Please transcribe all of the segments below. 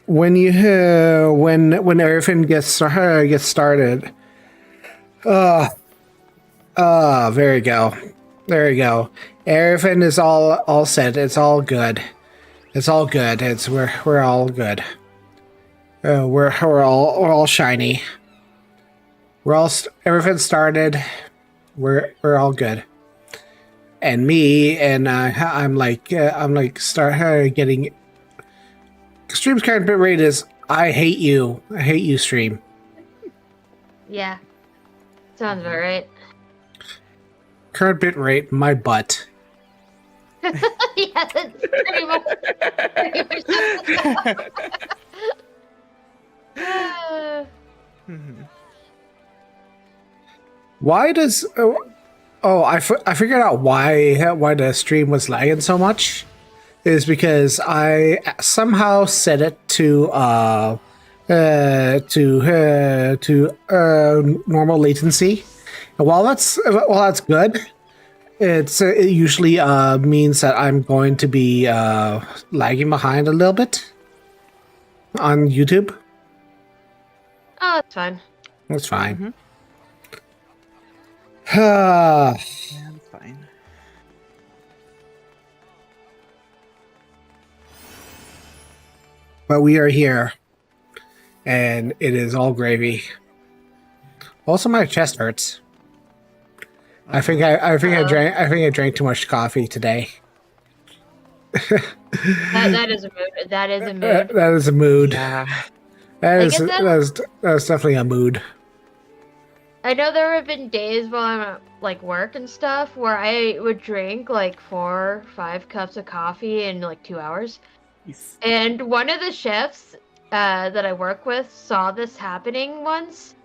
when everything gets started. There you go. There you go. Everything is all set. It's all good. It's all good. We're all good. We're all shiny. Everything started. We're all good. And I'm like getting stream's current bit rate is I hate you. I hate you, stream. Yeah. Sounds about right. Current bit rate, my butt. Yeah, that's pretty much. Why does I figured out why the stream was lagging so much is because I somehow set it to normal latency. And while that's good, it usually means that I'm going to be lagging behind a little bit on YouTube. Oh, that's fine. That's fine. Yeah, that's fine. But we are here, and it is all gravy. Also, my chest hurts. I think I drank too much coffee today. That is a mood. That is a mood. That is a mood. Yeah. That's definitely a mood. I know there have been days while I'm at like work and stuff where I would drink like 4 or 5 cups of coffee in like 2 hours. Yes. And one of the chefs that I work with saw this happening once.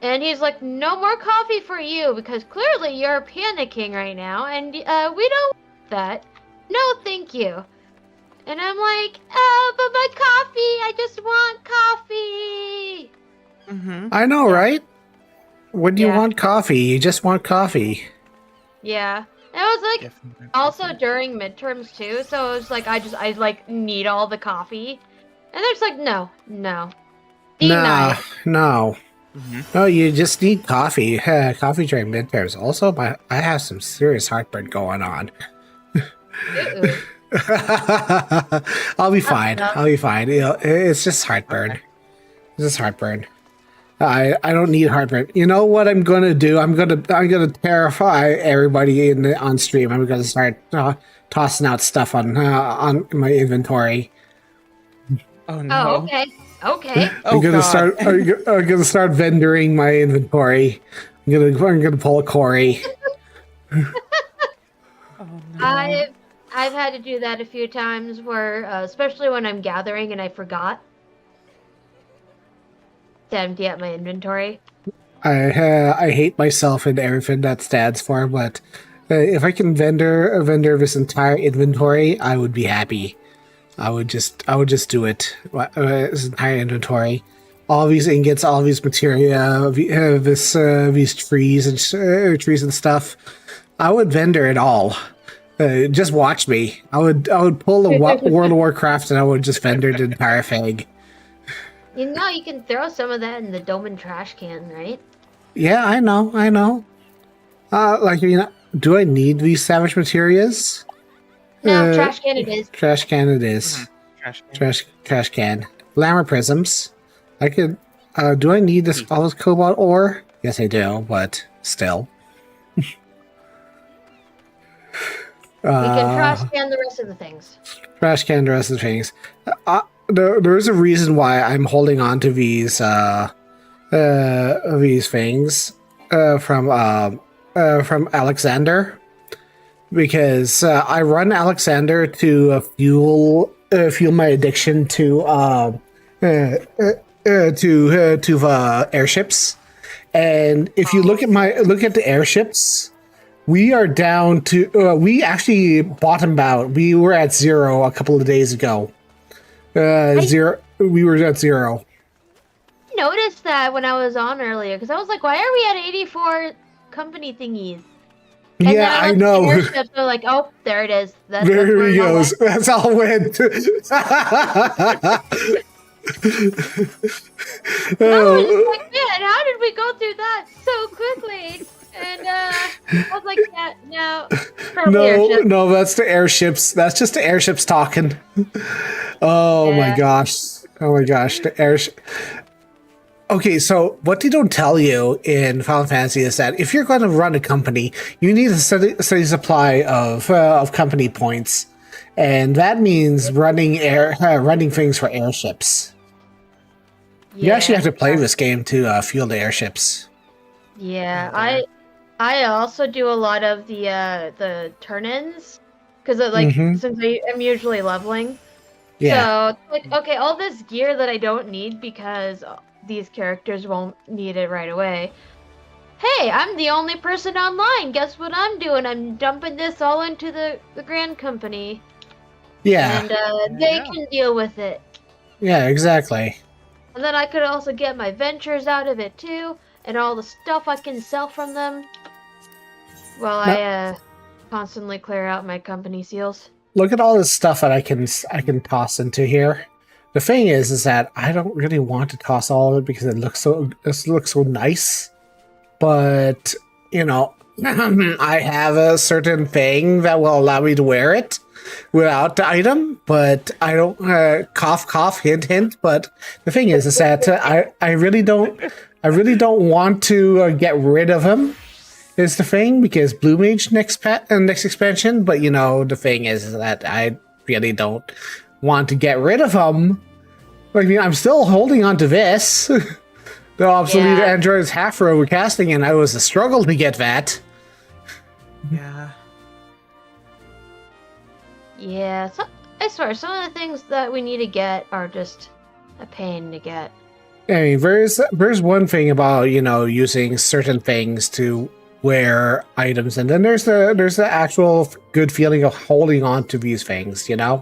And he's like, no more coffee for you because clearly you're panicking right now and we don't want that. No, thank you. And I'm like, but my coffee, I just want coffee. Mm-hmm. I know, right? When you want coffee, you just want coffee. Yeah. And it was like also during midterms too, so it was like I like need all the coffee. And they're just like, no. Denied. No. Mm-hmm. No, you just need coffee. Coffee during midterms. Also, I have some serious heartburn going on. I'll be fine. You know, it's just heartburn. Okay. It's just heartburn. I don't need heartburn. You know what I'm gonna do? I'm gonna terrify everybody on stream. I'm gonna start tossing out stuff on my inventory. Oh no. Oh, okay. I'm gonna start vendoring my inventory. I'm gonna pull a Corey. Oh no. I've had to do that a few times where, especially when I'm gathering and I forgot to empty out my inventory. I hate myself and everything that stands for, but if I can vendor this entire inventory, I would be happy. I would just do it. This entire inventory, all these ingots, all these materia, these trees and stuff. I would vendor it all. Just watch me. I would pull the World of Warcraft and I would just vendor the entire thing. You know, you can throw some of that in the Doman trash can, right? Yeah, I know. Like, you know, do I need these savage materials? No, trash can it is. Trash can it is. Mm-hmm. Trash can. Glamour prisms. I could. Do I need all this cobalt ore? Yes, I do, but still. We can trash can the rest of the things. Trash can the rest of the things. There's a reason why I'm holding on to these things from Alexander, because I run Alexander to fuel my addiction to airships. And if you look at the airships, we are down to we actually bottomed out. We were at 0 a couple of days ago. 0. We were at 0. I noticed that when I was on earlier, because I was like, why are we at 84 company thingies? And yeah, I know. Airships are like, oh, there it is. There he goes. That's all went. I was just Oh, like, man, how did we go through that so quickly? And I was like, yeah, no, probably no, airship. no, that's the airships. That's just the airships talking. Oh my Yeah, gosh. Oh my gosh. The airship. Okay, so what they don't tell you in Final Fantasy is that if you're going to run a company, you need a steady supply of company points, and that means running things for airships. You actually yeah, have to play this game to fuel the airships. yeah. Yeah. I also do a lot of the turn-ins because like Mm-hmm. since I'm usually leveling. Yeah. So it's like, okay, all this gear that I don't need because these characters won't need it right away. Hey, I'm the only person online. Guess what I'm doing? I'm dumping this all into the Grand Company, Yeah. and There you they go. can deal with it. Yeah. Exactly. And then I could also get my ventures out of it too, and all the stuff I can sell from them while Now, I constantly clear out my company seals. look at all this stuff that I can toss into here. The thing is that I don't really want to toss all of it because it looks so nice. But you know, I have a certain thing that will allow me to wear it without the item. But I don't cough cough hint hint. But the thing is that I really don't want to get rid of him. Is the thing because Blue Mage next expansion, but you know the thing is that I really don't want to get rid of him. I mean, I'm still holding on to this. The obsolete Yeah. androids half for overcasting, and I was a struggle to get that. Yeah. Yeah, I swear, some of the things that we need to get are just a pain to get. I mean, there's one thing about using certain things to wear items, and then there's the actual good feeling of holding on to these things. Yeah.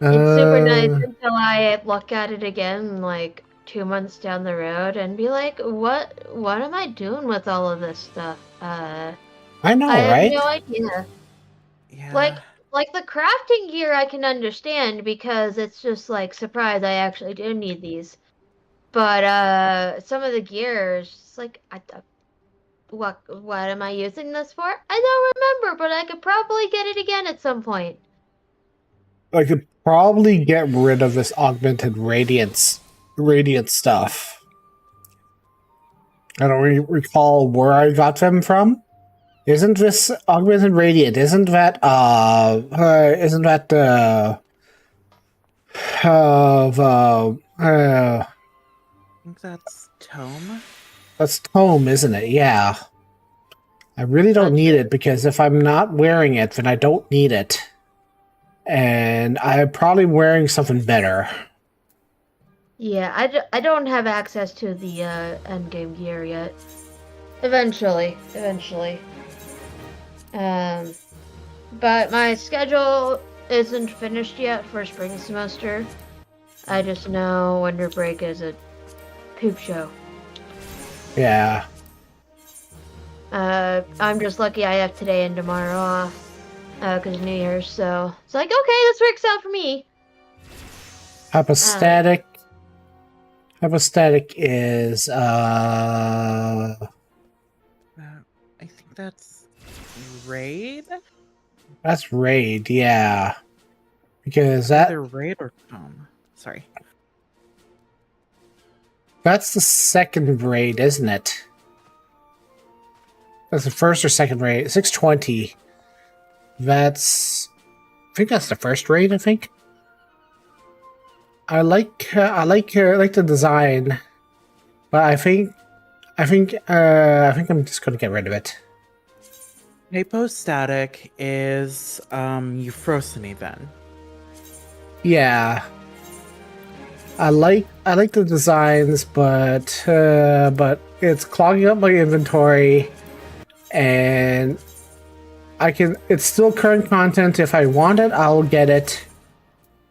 It's super nice until I look at it again, like 2 months down the road, and be like, what am I doing with all of this stuff? I know, I have right? no idea. Yeah. Like the crafting gear I can understand because it's just like, surprise, I actually do need these. But some of the gear is just like, what am I using this for? I don't remember, but I could probably get it again at some point. I could probably get rid of this augmented radiant stuff. I don't recall where I got them from. Isn't this augmented radiant? Isn't that I think that's Tome. that's tome, isn't it? Yeah. I really don't need it because if I'm not wearing it, then I don't need it. And I'm probably wearing something better. Yeah, I don't have access to the endgame gear yet. Eventually. But my schedule isn't finished yet for spring semester. I just know winter break is a poop show. Yeah. I'm just lucky I have today and tomorrow off, because New Year's, so it's like, okay, this works out for me. Hypostatic. Hypostatic is I think that's Raid. that's raid, yeah. Because that Either Raid or Tome. Sorry. that's the second raid, isn't it? That's the first or second raid. 620. I think that's the first raid. I think. I like the design, but I think I'm just gonna get rid of it. Hypostatic is Euphrosyne then. Yeah. I like the designs, but it's clogging up my inventory, and it's still current content. If I want it, I will get it.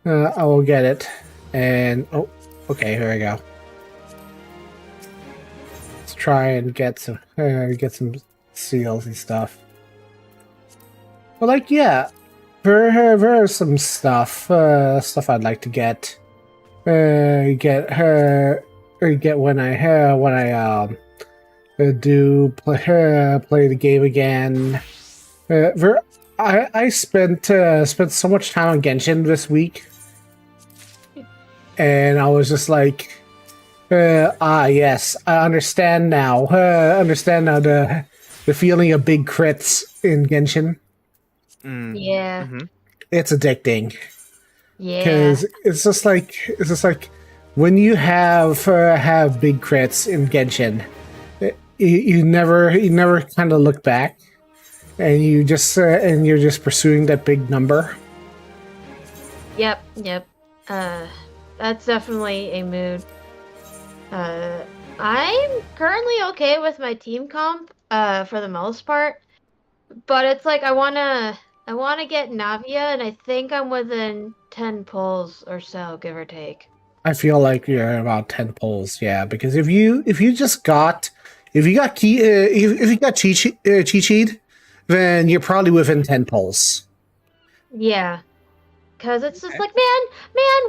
I will get it. And oh, okay, here we go. Let's try and get some seals and stuff. But like, yeah, there are some stuff I'd like to get when I do play the game again. I spent so much time on Genshin this week, and I was just like, yes, I understand now. Understand now the feeling of big crits in Genshin. Yeah. Mm-hmm. It's addicting Yeah. because it's just like when you have big crits in Genshin, you never kind of look back, and you're just pursuing that big number. Yep. That's definitely a mood. I'm currently okay with my team comp, for the most part, but it's like I wanna get Navia, and I think I'm within 10 pulls or so, give or take. I feel like you're about 10 pulls, yeah. Because if you got Chi-Chi'd, then you're probably within 10 pulls. Yeah. Cause it's just like, man,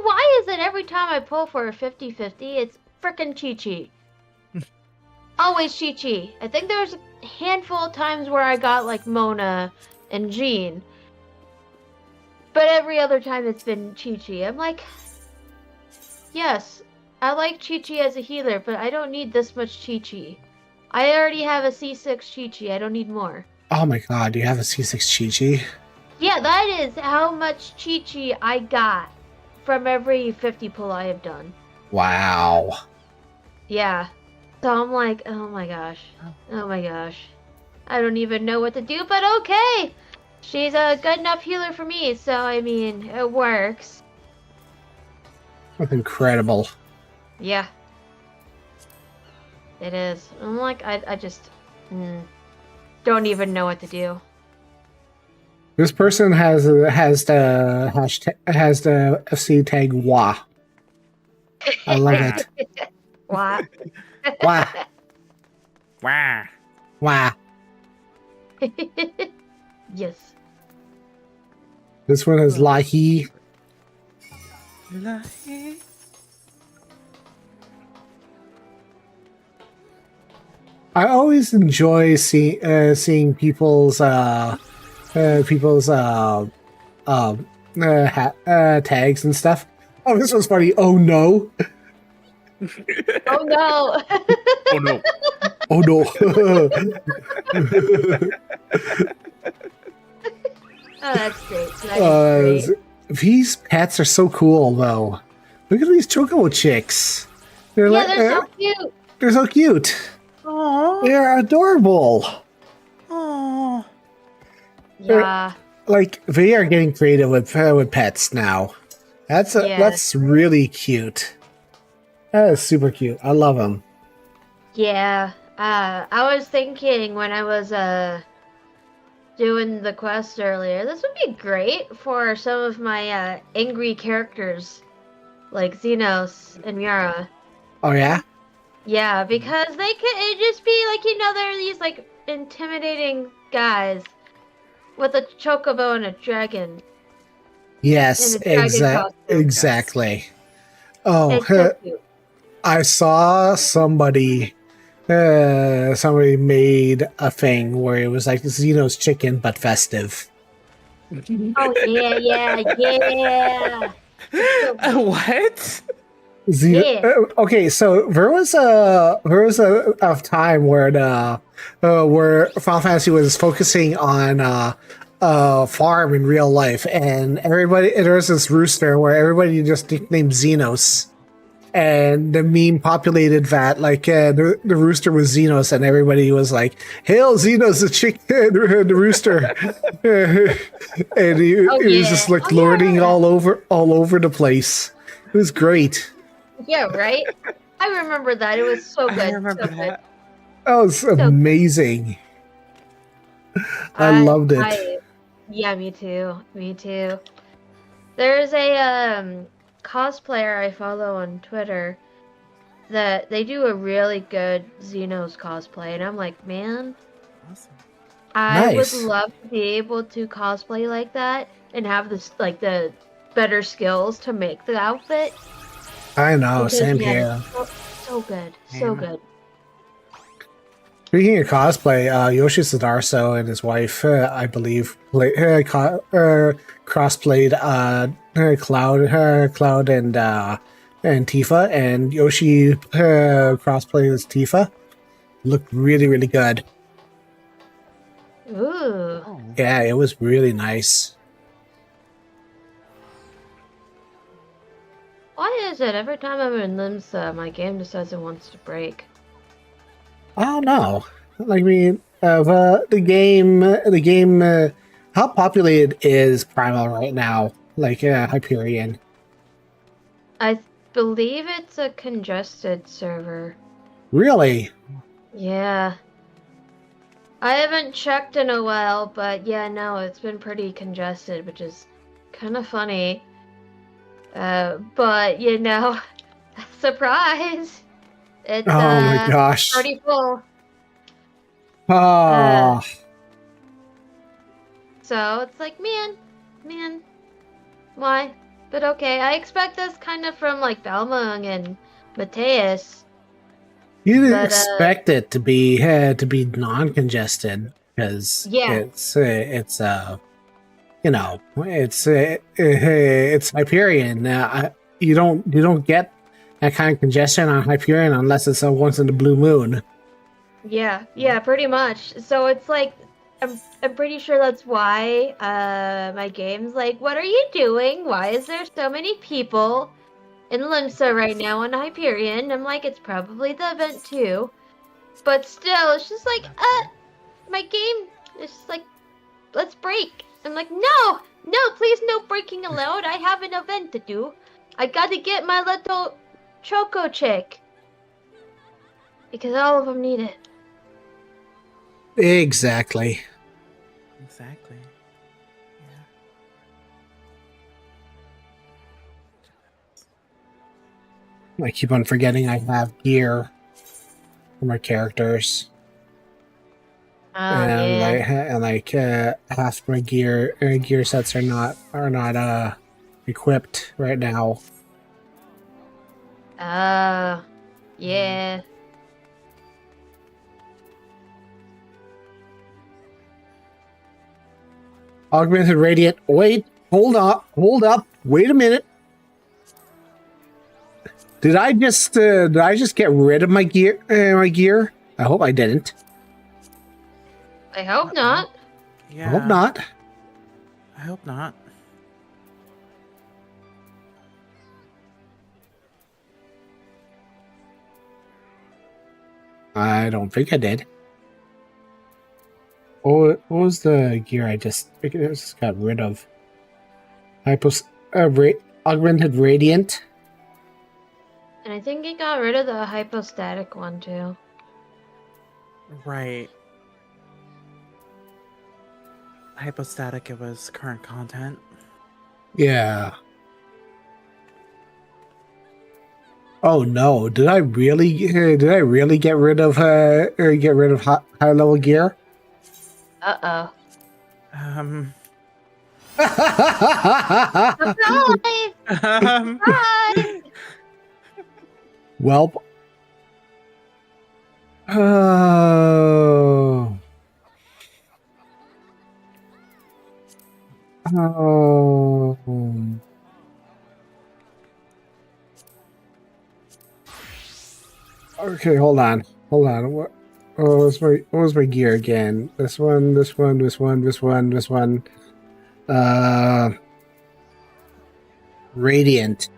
why is it every time I pull for a 50-50, it's frickin' Chi-Chi? Always Chi-Chi. I think there was a handful of times where I got like Mona and Jean. But every other time it's been Chi-Chi. I'm like, yes, I like Chi-Chi as a healer, but I don't need this much Chi-Chi. I already have a C6 Chi-Chi, I don't need more. Oh my god, you have a C6 Chi-Chi? Yeah, that is how much Chi-Chi I got from every 50 pull I have done. Wow. Yeah. So I'm like, oh my gosh. I don't even know what to do, but okay. She's a good enough healer for me, so I mean, it works. That's incredible. Yeah. It is. I'm like, I just don't even know what to do. This person has the FC tag WA. I love it. What? WA. Wow. WA. Yes. This one is Lahi. I always enjoy seeing people's tags and stuff. Oh, this was funny. Oh no! Oh no. Oh no. Oh no! Oh, that's great. That is great. These pets are so cool, though. Look at these chocobo chicks. Yeah, they're so cute. They're so cute. Aww. They're adorable. Aww. Yeah. Like they are getting creative with pets now. That's really cute. That is super cute. I love them. Yeah. I was thinking when I was doing the quest earlier, this would be great for some of my angry characters like Xenos and Miara. Oh yeah. Yeah, because they could just be like, they're these like intimidating guys with a chocobo and a dragon. Yes, And a dragon costume. exactly. Oh, It's so cute. I saw somebody made a thing where it was like Xeno's chicken but festive. Oh yeah. What? Okay, so there was a time where where Final Fantasy was focusing on farm in real life, and there was this rooster where everybody just nicknamed Xenos, and the meme populated that like the rooster was Xenos, and everybody was like, "Hail Xenos, the chicken, the rooster," and he was just like lording all over the place. It was great. Yeah, right? I remember that. It was so good. I remember that. That was amazing. I loved it. Yeah, me too. There's a cosplayer I follow on Twitter that they do a really good Xenos cosplay, and I'm like, man, Awesome. I Nice. would love to be able to cosplay like that, and have this like the better skills to make the outfit. I know, Because, same yeah, here. so good, so Yeah. good. Speaking of cosplay, Yoshi Sudarso and his wife, I believe, crossplayed Cloud and Tifa, and Yoshi crossplayed as Tifa. Looked really, really good. Ooh. Oh. Yeah, it was really nice. Why is it every time I'm in Limsa, my game decides it wants to break? I don't know. I mean, the game, how populated is Primal right now? Like Hyperion. I believe it's a congested server. Really? Yeah. I haven't checked in a while, but yeah, no, it's been pretty congested, which is kind of funny. But you know, surprise! It's Oh my gosh. pretty full. Oh, So it's like, man, why? But okay, I expect this kind of from like Balmung and Mateus. you didn't But expect it to be non-congested because yeah, it's Hyperion. You don't get that kind of congestion on Hyperion unless it's once in the blue moon. yeah, pretty much. So it's like I'm pretty sure that's why my game's like, what are you doing? Why is there so many people in Limsa right now on Hyperion? I'm like, it's probably the event too. But still, it's just like, my game is just like, let's break. I'm like, no, please no breaking allowed. I have an event to do. I gotta get my little Choco chick. Because all of them need it. Exactly. Exactly. Yeah. I keep on forgetting I have gear for my characters. Oh yeah. Half my gear sets are not equipped right now. Yeah. Augmented radiant. Wait, hold up, wait a minute. Did I just get rid of my gear? I hope I didn't. I hope not. Yeah. I hope not. I hope not. I don't think I did. Oh, what was the gear I just got rid of? Augmented radiant. And I think he got rid of the hypostatic one too. Right. Hypostatic, it was current content. Yeah. Oh no! Did I really get rid of high level gear? Uh-oh. Surprise! Surprise! Welp. Oh. Oh. Okay, hold on. What? Oh, what was my gear again? This one. Radiant.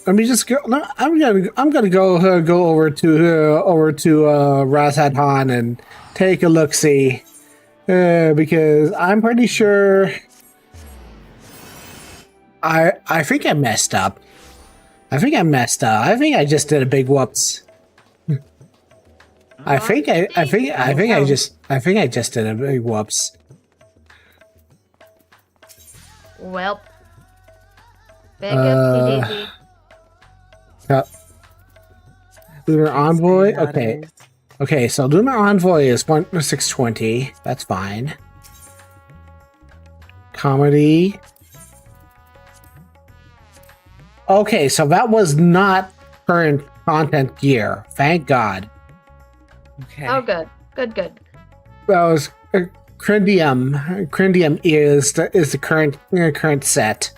Let me just go. No, I'm gonna go over to Razad Han and take a look see, because I'm pretty sure I think I messed up. I think I just did a big whoops. I think I just did a big whoops. Welp. Big oopsie daisy. Lunar Envoy. That Okay. is- Okay, so Lunar Envoy is 620. That's fine. Comedy. Okay, so that was not current content gear. Thank God. Okay. Oh, good. Good, good. That was Crindium. Crindium is the current set.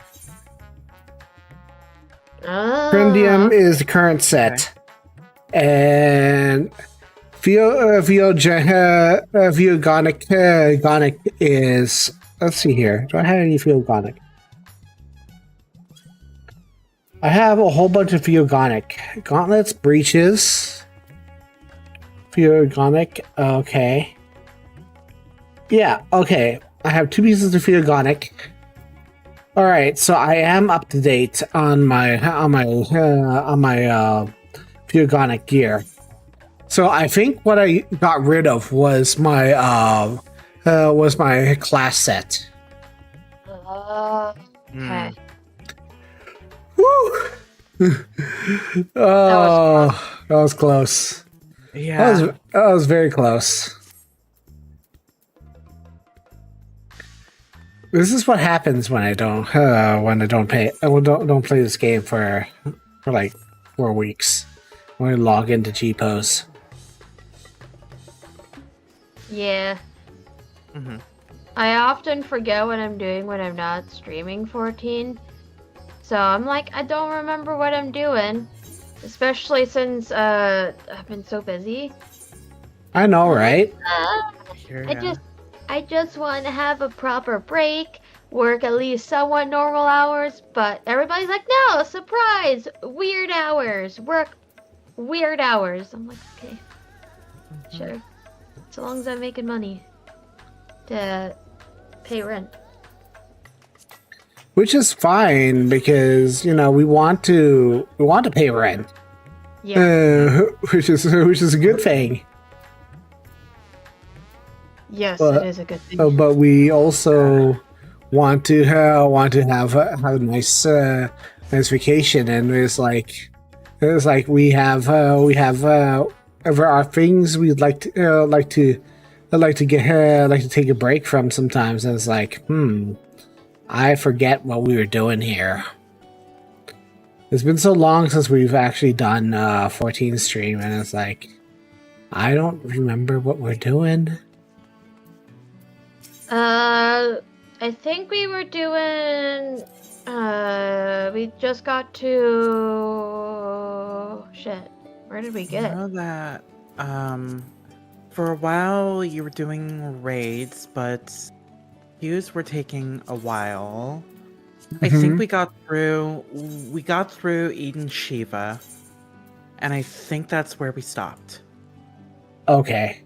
Crindium Oh, is the current set, and Gonic is. Let's see here. Do I have any Theogonic? I have a whole bunch of Theogonic. Gauntlets, breaches. Theogonic. Okay. Yeah. Okay. I have 2 pieces of Theogonic. All right. So I am up to date on my Theogonic gear. So I think what I got rid of was my class set. okay. Woo! Oh, that was close. Yeah. That was very close. This is what happens when I don't play this game for like 4 weeks. When I log into GPOs. Yeah. Mm-hmm. I often forget what I'm doing when I'm not streaming 14. So I'm like, I don't remember what I'm doing. Especially since I've been so busy. I know, right? I just want to have a proper break, work at least somewhat normal hours, but everybody's like, no, surprise, weird hours, work weird hours. I'm like, okay, sure. So long as I'm making money to pay rent. Which is fine because we want to pay rent. Yeah. Which is a good thing. Yes, it is a good thing. But we also want to have a nice vacation, and it's like we have ever our things we'd like to take a break from sometimes, and it's like I forget what we were doing here. It's been so long since we've actually done 14 stream, and it's like I don't remember what we're doing. I think we were doing, we just got to, shit, where did we I get? know that, for a while you were doing raids, but queues were taking a while. I think we got through Eden Shiva, and I think that's where we stopped. Okay.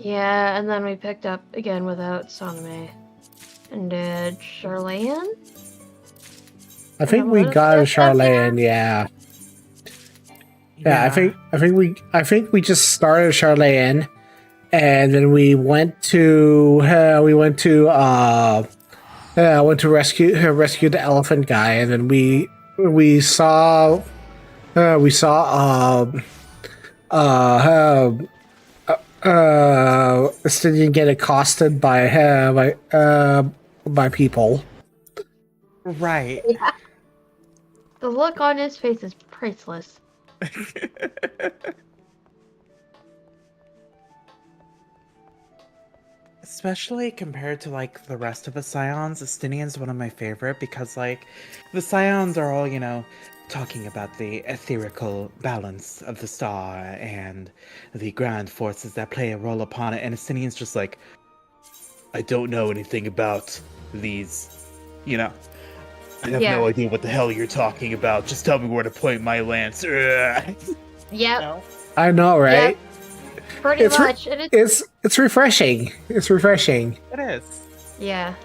Yeah, and then we picked up again without Soname. And did Charlene? I think we got Charlene, yeah. Yeah, I think we just started Charlene, and then we went to rescue the elephant guy, and then we saw Stygian get accosted by people. Right. Yeah. The look on his face is priceless. Especially compared to like the rest of the Scions, Estinian's one of my favorite because like the Scions are all, talking about the etherical balance of the star and the grand forces that play a role upon it, and Estinian's just like, I don't know anything about these, I have no idea what the hell you're talking about. Just tell me where to point my lance. Yep. I know, right? Yep. Pretty much. It's refreshing. It's refreshing. It is. Yeah.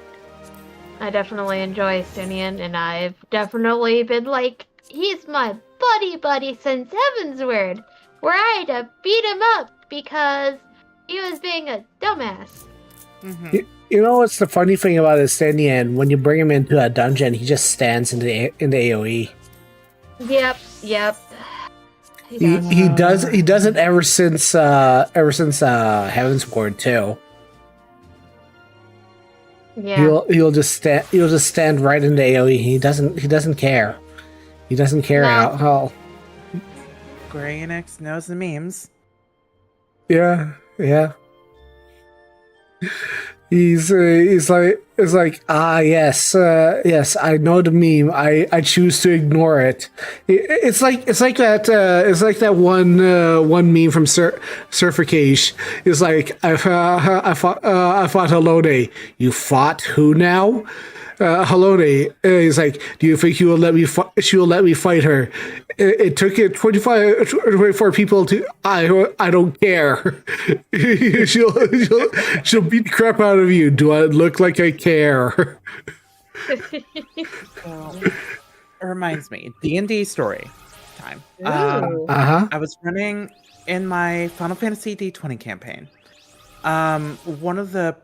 I definitely enjoy Estinian, and I've definitely been like, he's my buddy since Heavensturn, where I had to beat him up because he was being a dumbass. Mm-hmm. You know what's the funny thing about Estinian? When you bring him into a dungeon, he just stands in the AoE. Yep. He does it ever since Heavensturn too. Yeah. He'll just stand right into AoE. He doesn't care. He doesn't care No. at all. Gray Enix knows the memes. Yeah, yeah. He's like yes, I know the meme. I choose to ignore it. It's like that one meme from Surfer Cage. It's like I fought Halone. You fought who now? Halone is like, do you think she will let me fight her? It took it 24 people to. I don't care. she'll beat the crap out of you. Do I look like I care? Well, it reminds me, D&D story time. Ooh. I was running in my Final Fantasy D20 campaign. One of the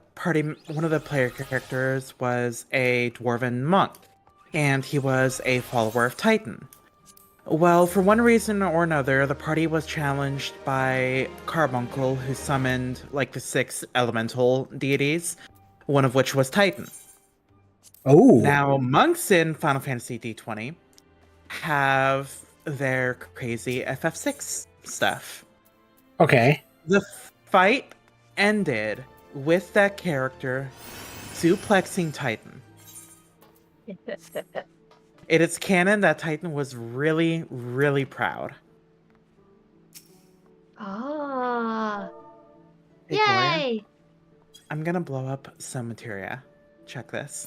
player characters was a dwarven monk, and he was a follower of Titan. Well, for one reason or another, the party was challenged by Carbuncle, who summoned like the 6 elemental deities, one of which was Titan. Oh, Now, monks in Final Fantasy D20 have their crazy FF6 stuff. okay. The fight ended with that character suplexing Titan. It is canon that Titan was really, really proud. Ah. Hey, Gloria, Yay! I'm gonna blow up some materia. Check this.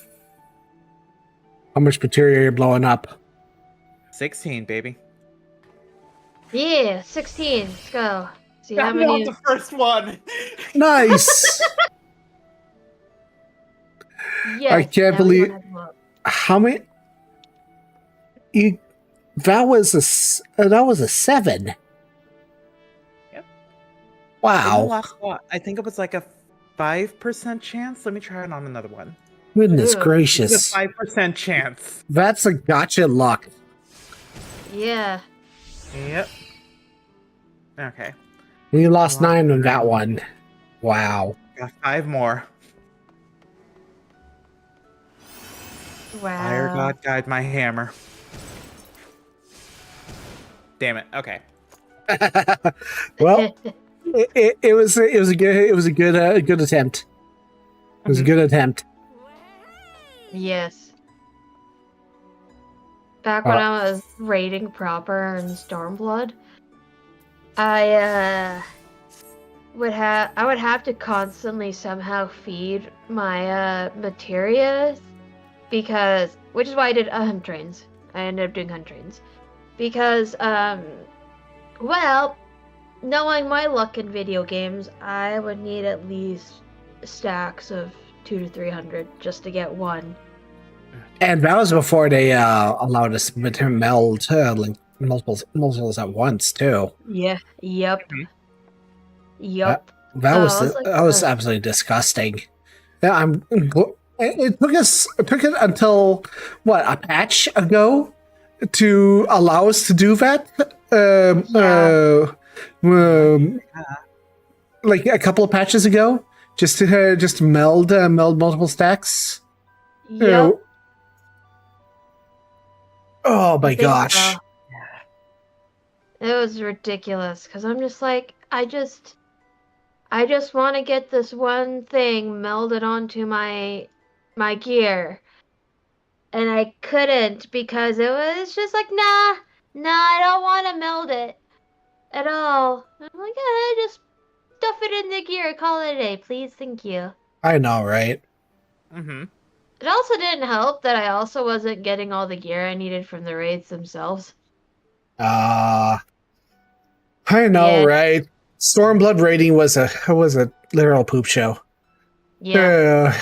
How much material are you blowing up? 16, baby. Yeah, 16. Let's go. See how Not many. the first one. Nice. Yes, I can't now we believe- don't have more. How many? That was a 7. Yep. Wow. In the last one, I think it was like a 5% chance. Let me try it on another one. Goodness Ew. gracious. It's a 5% chance. That's a gotcha luck. Yeah. Yep. Okay. You lost Wow. 9 on that one. Wow. Got 5 more. Wow. Fire God guide my hammer. Damn it. Okay. Well, it was a good attempt. It was a good attempt. Yes. Back when I was raiding proper in Stormblood, I would have to constantly somehow feed my materia, because, which is why I did hunt trains. I ended up doing hunt trains because well, knowing my luck in video games, I would need at least stacks of 200 to 300 just to get one. And that was before they allowed us to meld like multiples at once too. Yeah. Yep. Mhm. Yep. That Oh, was I was like, that was ugh. absolutely disgusting. Yeah, it took it until what, a patch ago to allow us to do that. Like a couple of patches ago, just to meld multiple stacks. Yep. Oh my I think gosh. so. It was ridiculous because I'm just like, I just want to get this one thing melded onto my gear, and I couldn't because it was just like, nah, I don't want to meld it at all. I'm like, yeah, just stuff it in the gear, call it a day, please, thank you. I know, right? Mm-hmm. It also didn't help that I also wasn't getting all the gear I needed from the raids themselves. I know, Yeah. right? Stormblood raiding was a literal poop show. Yeah.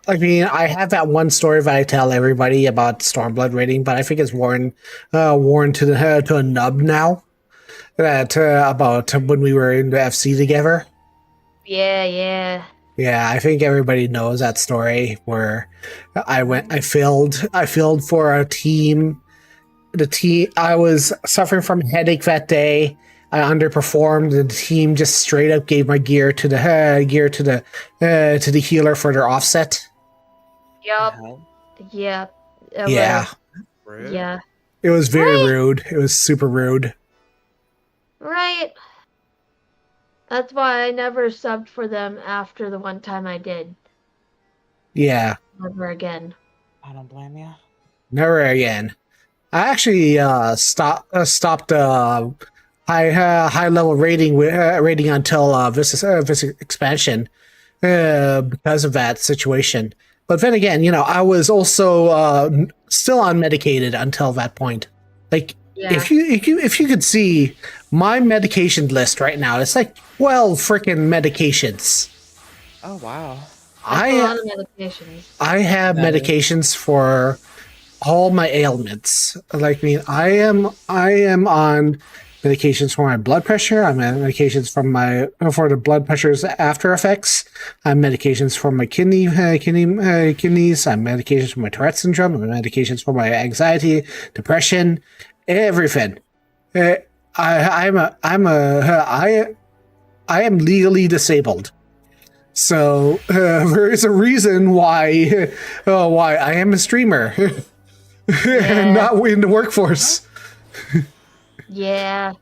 I mean, I have that one story that I tell everybody about Stormblood raiding, but I think it's worn to a nub now. That about when we were in the FC together. Yeah. Yeah, I think everybody knows that story where I filled for a team. I was suffering from a headache that day. I underperformed. The team just straight up gave my gear to the healer for their offset. Yup. hell? Yep. It Yeah, was. Rude. Yeah. it was very Right. rude. It was super rude. Right. That's why I never subbed for them after the one time I did. Yeah, Never again. I don't blame you. never again. I actually stopped high level rating until this expansion because of that situation. But then again, I was also still unmedicated until that point. Like Yeah. if you could see my medication list right now, it's like 12 freaking medications. Oh wow. That's a I lot of medications. I have That is. medications for all my ailments. Like, I am on medications for my blood pressure. I'm on medications for the blood pressure's after effects. I'm medications for my kidneys. I'm medications for my Tourette syndrome. I'm medications for my anxiety, depression, everything. Uh, I am legally disabled. So there is a reason why I am a streamer. Yeah. Not in the workforce. Yeah.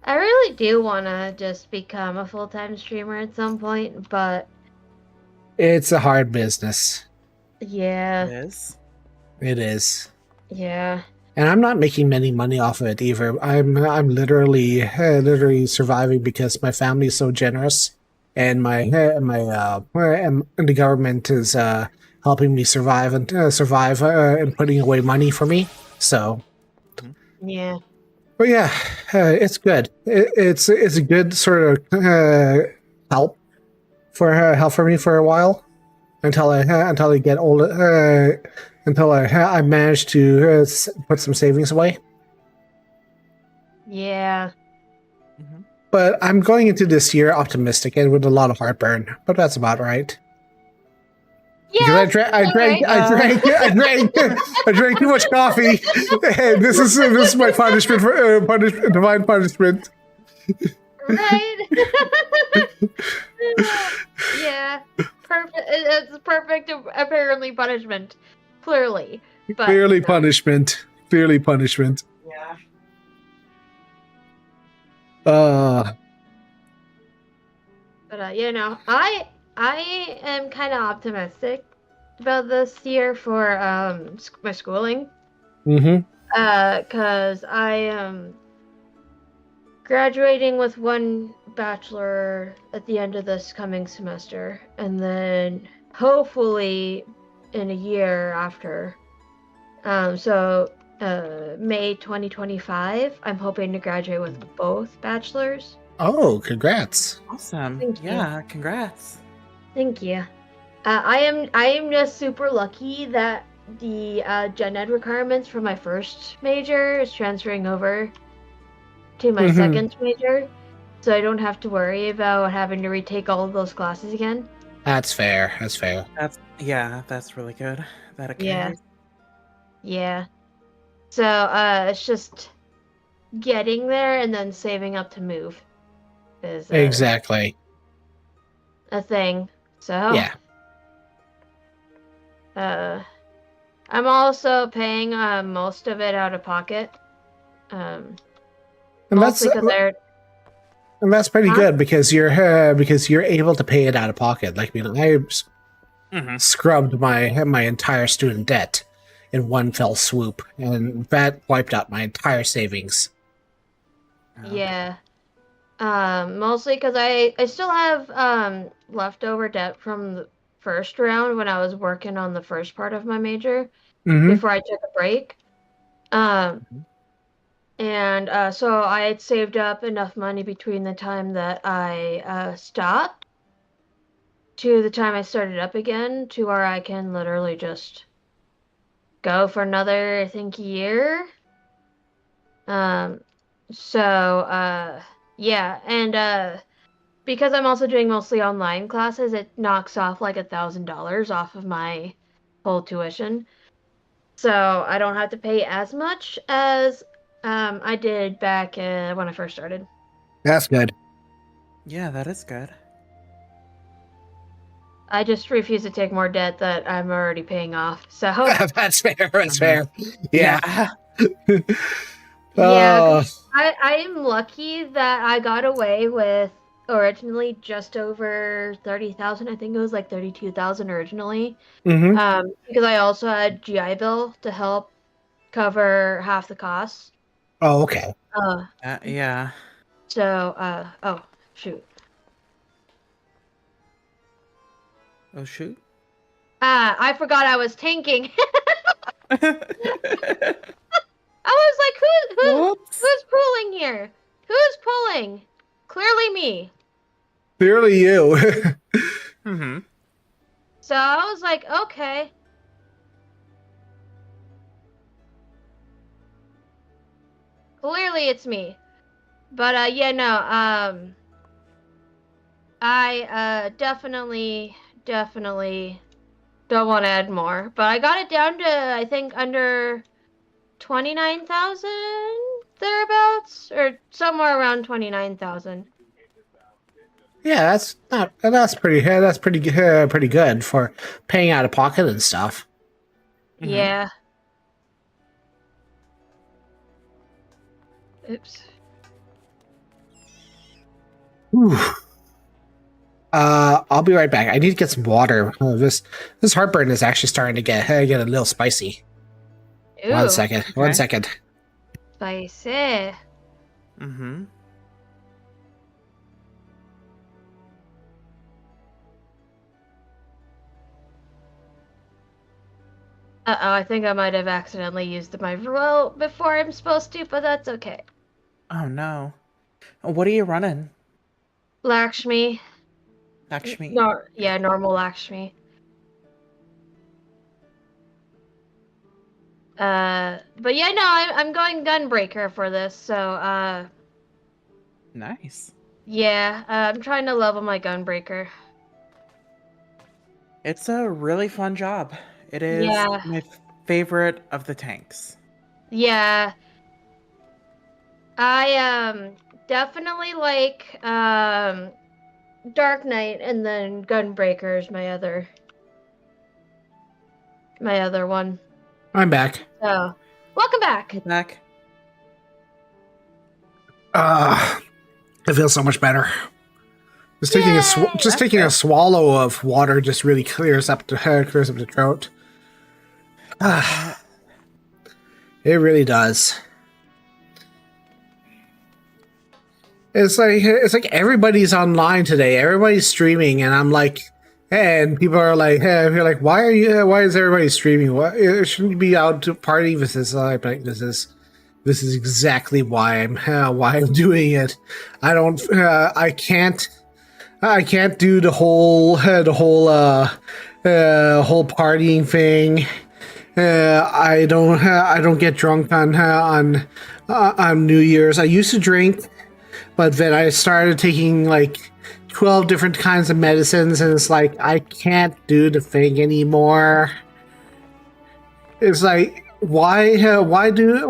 I really do want to just become a full-time streamer at some point, but It's a hard business. It yeah. is. It is. Yeah. And I'm not making many money off of it either. I'm literally surviving because my family is so generous, and and the government is helping me survive and putting away money for me. So, Yeah. but yeah, it's good. It's a good sort of help for me for a while until I get older. Until I manage to put some savings away. Yeah. Mhm. But I'm going into this year optimistic and with a lot of heartburn. But that's about right. Because Yeah. I drank too much coffee, and this is my punishment for divine punishment. Right. Yeah. Perfect. It's perfect. Apparently punishment. Clearly, but Clearly no. punishment. Clearly punishment. Yeah. Uh, But I am kind of optimistic about this year for my schooling. mm-hmm. Cause I am graduating with one bachelor at the end of this coming semester, and then hopefully in a year after. So May 2025, I'm hoping to graduate with both bachelors. Oh, congrats. Awesome. Thank you. Yeah. Congrats. Thank you. I am just super lucky that the gen ed requirements for my first major is transferring over to my Mhm. second major, so I don't have to worry about having to retake all of those classes again. That's fair. That's fair. That's really good. That occurs. Yeah. Yeah. So it's just getting there and then saving up to move is Exactly. a thing. So Yeah. I'm also paying most of it out of pocket. And Mostly because they're that's pretty Huh? good because you're able to pay it out of pocket. Like, I Mhm. scrubbed my entire student debt in one fell swoop, and that wiped out my entire savings. yeah. Mostly because I still have leftover debt from the first round when I was working on the first part of my major Mm-hmm. before I took a break. And so I had saved up enough money between the time that I stopped to the time I started up again to where I can literally just go for another, I think, year. So yeah, and because I'm also doing mostly online classes, it knocks off like $1,000 off of my whole tuition. So I don't have to pay as much as I did back when I first started. That's good. Yeah, that is good. I just refuse to take more debt that I'm already paying off. So That's fair. That's Mhm. fair. Yeah. yeah, Uh, I am lucky that I got away with originally just over 30,000. I think it was like 32,000 originally. mhm. Because I also had GI Bill to help cover half the costs. Oh, okay. Yeah. Oh shoot. Oh shoot. I forgot I was tanking. I was like, Whoops. who's pulling here? Who's pulling? Clearly me. Clearly you. Mm-hmm. So I was like, okay. Clearly it's me. But yeah, no, I definitely don't want to add more. But I got it down to I think under 29,000 thereabouts, or somewhere around 29,000. Yeah, that's pretty good for paying out of pocket and stuff. Mm-hmm. Yeah. Oops. Whew. I'll be right back. I need to get some water. This heartburn is actually starting to get a little spicy. Ooh. One second. Okay. 1 second. Spicy. Mm-hmm. Uh-oh, I think I might have accidentally used my remote before I'm supposed to, but that's okay. Oh no. What are you running? Lakshmi. Lakshmi? Normal Lakshmi. But yeah, no, I'm going Gunbreaker for this, so, Nice. yeah, I'm trying to level my Gunbreaker. It's a really fun job. It is Yeah. my favorite of the tanks. Yeah. I, definitely like, Dark Knight, and then Gunbreaker is my other one. I'm back. So, welcome back. Hey, back. It feels so much better. Just Yay! taking a swallow of water just really clears up the throat. It really does. It's like everybody's online today. Everybody's streaming, and I'm like, and people are like, hey, you're like, why is everybody streaming? Shouldn't you be out to party? This is like, this is exactly why I'm doing it. I can't do the whole partying thing. I don't get drunk on New Year's. I used to drink, but then I started taking like 12 different kinds of medicines, and it's like I can't do the thing anymore. It's like why drink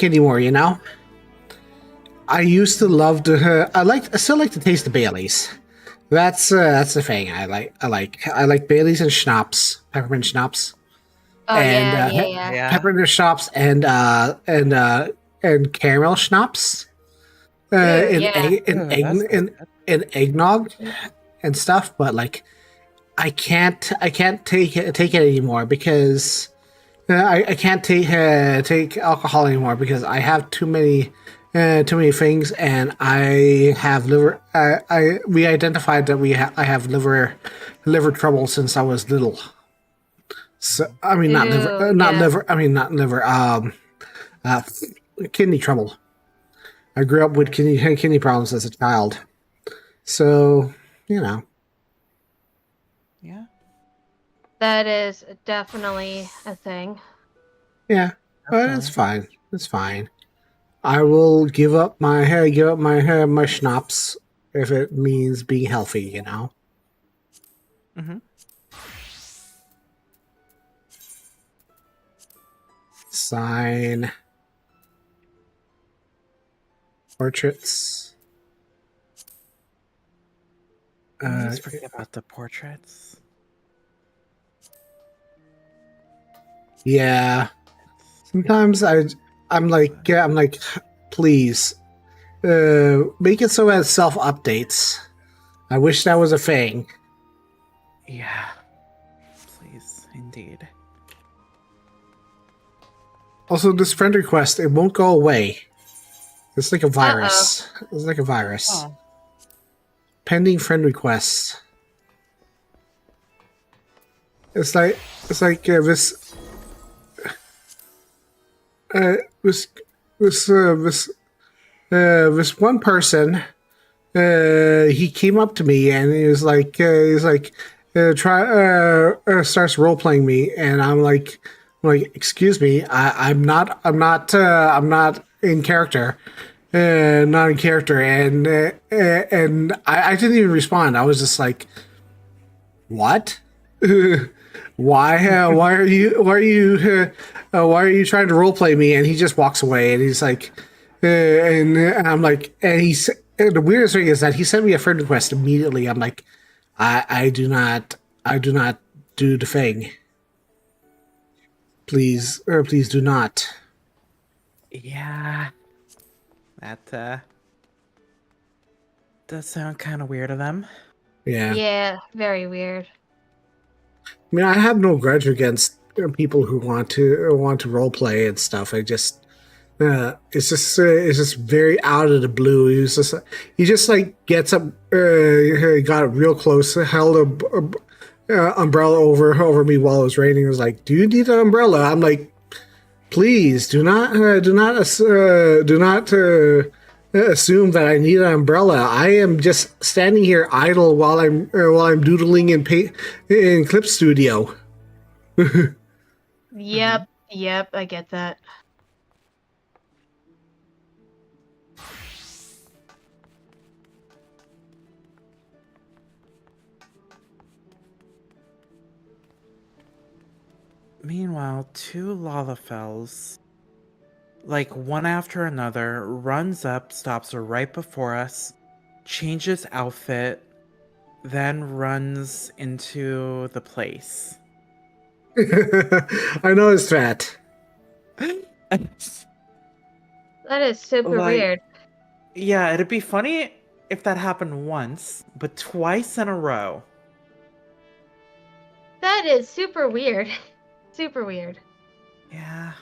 anymore? You know. I used to love to. I still like to taste the Baileys. That's the thing. I like Baileys and schnapps, peppermint schnapps, Oh, and yeah. Yeah. peppermint schnapps and caramel schnapps, Yeah. Oh, that's good. in eggnog and stuff. But like, I can't take it anymore because I can't take alcohol anymore because I have too many things, and I have liver. We identified that I have liver trouble since I was little. So I mean, not liver, not Yeah. liver. I mean, not liver. Uh, kidney trouble. I grew up with kidney problems as a child, so you know. Yeah. That is definitely a thing. Yeah, but it's Definitely. fine. It's fine. I will give up my schnapps if it means being healthy. You know. Mm-hmm. Sign portraits. I always forget about the portraits. Yeah. Sometimes I'm like, please, make it so that self updates. I wish that was a thing. Yeah. Please, indeed. Also, this friend request, it won't go away. It's like a virus. It's like a virus. Oh. Pending friend requests. It's like this. This this one person. He came up to me and he's like, starts role playing me, and I'm like, excuse me, I'm not in character, not in character, and I didn't even respond. I was just like, what? Why are you trying to role play me? And he just walks away, and he's like, and I'm like, and the weirdest thing is that he sent me a friend request immediately. I'm like, I do not do the thing. Please, please do not. Yeah. That does sound kind of weird of them. Yeah. Yeah, very weird. I mean, I have no grudge against people who want to role play and stuff. I just it's just very out of the blue. He just like gets up, got real close, held a umbrella over me while it was raining. It was like, "Do you need an umbrella?" I'm like, "Please do not assume that I need an umbrella. I am just standing here idle while I'm doodling in Clip Studio." Yep, yep, I get that. Meanwhile, two Lalafells, like one after another, runs up, stops right before us, changes outfit, then runs into the place. I noticed that. That is super Like- weird. Yeah, it'd be funny if that happened once, but twice in a row. That is super weird. Super weird. Yeah.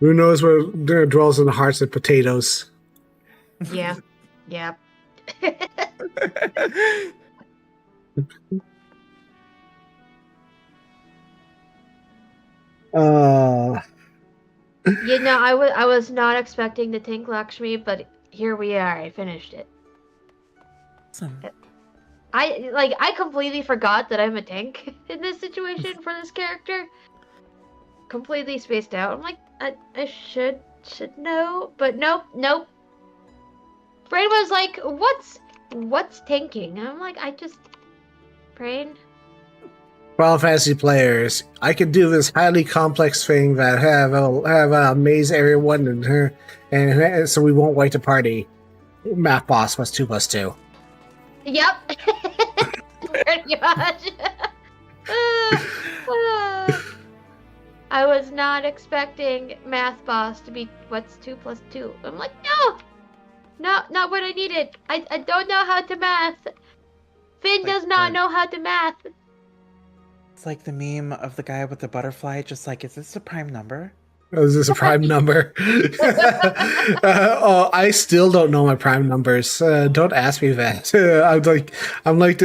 Who knows what dwells in the hearts of potatoes? Yeah. Yep. Uh, You know, I was not expecting to tank Lakshmi, but here we are. I finished it. Awesome. I completely forgot that I'm a tank in this situation for this character. Completely spaced out. I'm like, I should know, but nope. Brain was like, what's tanking? And I'm like, Brain. Final Fantasy players, I can do this highly complex thing that have amaze everyone and so we won't wipe the party. Math boss plus 2+2. Yep. Pretty much. I was not expecting math boss to be what's 2 plus 2. I'm like, no, not what I needed. I don't know how to math. Finn Like does not the- know how to math. It's like the meme of the guy with the butterfly, just like, is this a prime number? Oh, is this a prime number? Oh, I still don't know my prime numbers. Don't ask me that. I'm like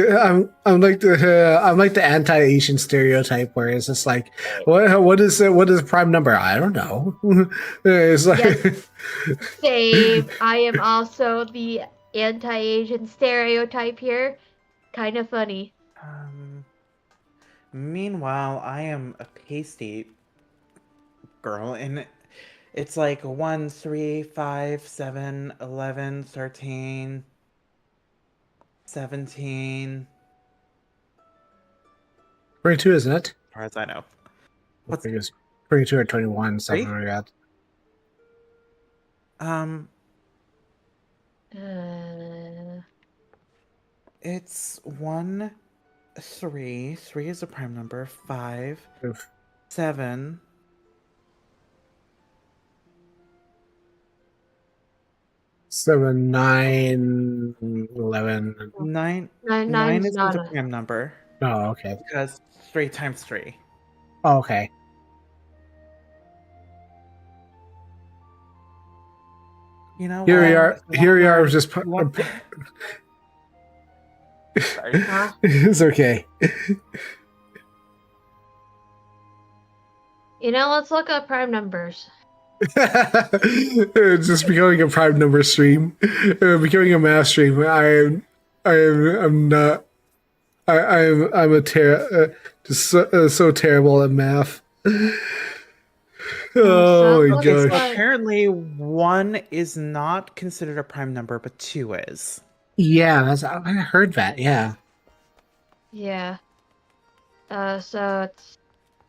the anti-Asian stereotype where it's just like, what is a prime number? I don't know. It's like, Yes. Same. I am also the anti-Asian stereotype here. Kind of funny. Meanwhile, I am a pasty girl, and it's like 1, 3, 5, 7, 11, 13, 17, 22, isn't it? as far as I know. I What's think it's 22 or 21, something Three? like that. Uh, It's 1, 3. 3 is a prime number. 5, Oof. 7. 7, 9, 11. 9. Nine 9 nine's isn't not a a. prime number Oh, okay. because 3 times 3. Oh, okay. You know Here we what? are. Here we are. Just Sorry. Huh? it's okay. Let's look up prime numbers. It's just becoming a prime number stream, becoming a math stream. I'm not. I'm just so terrible at math. So Oh it my looks Okay, so gosh. like apparently 1 is not considered a prime number, but 2 is. Yeah, I heard that. Yeah. yeah. So it's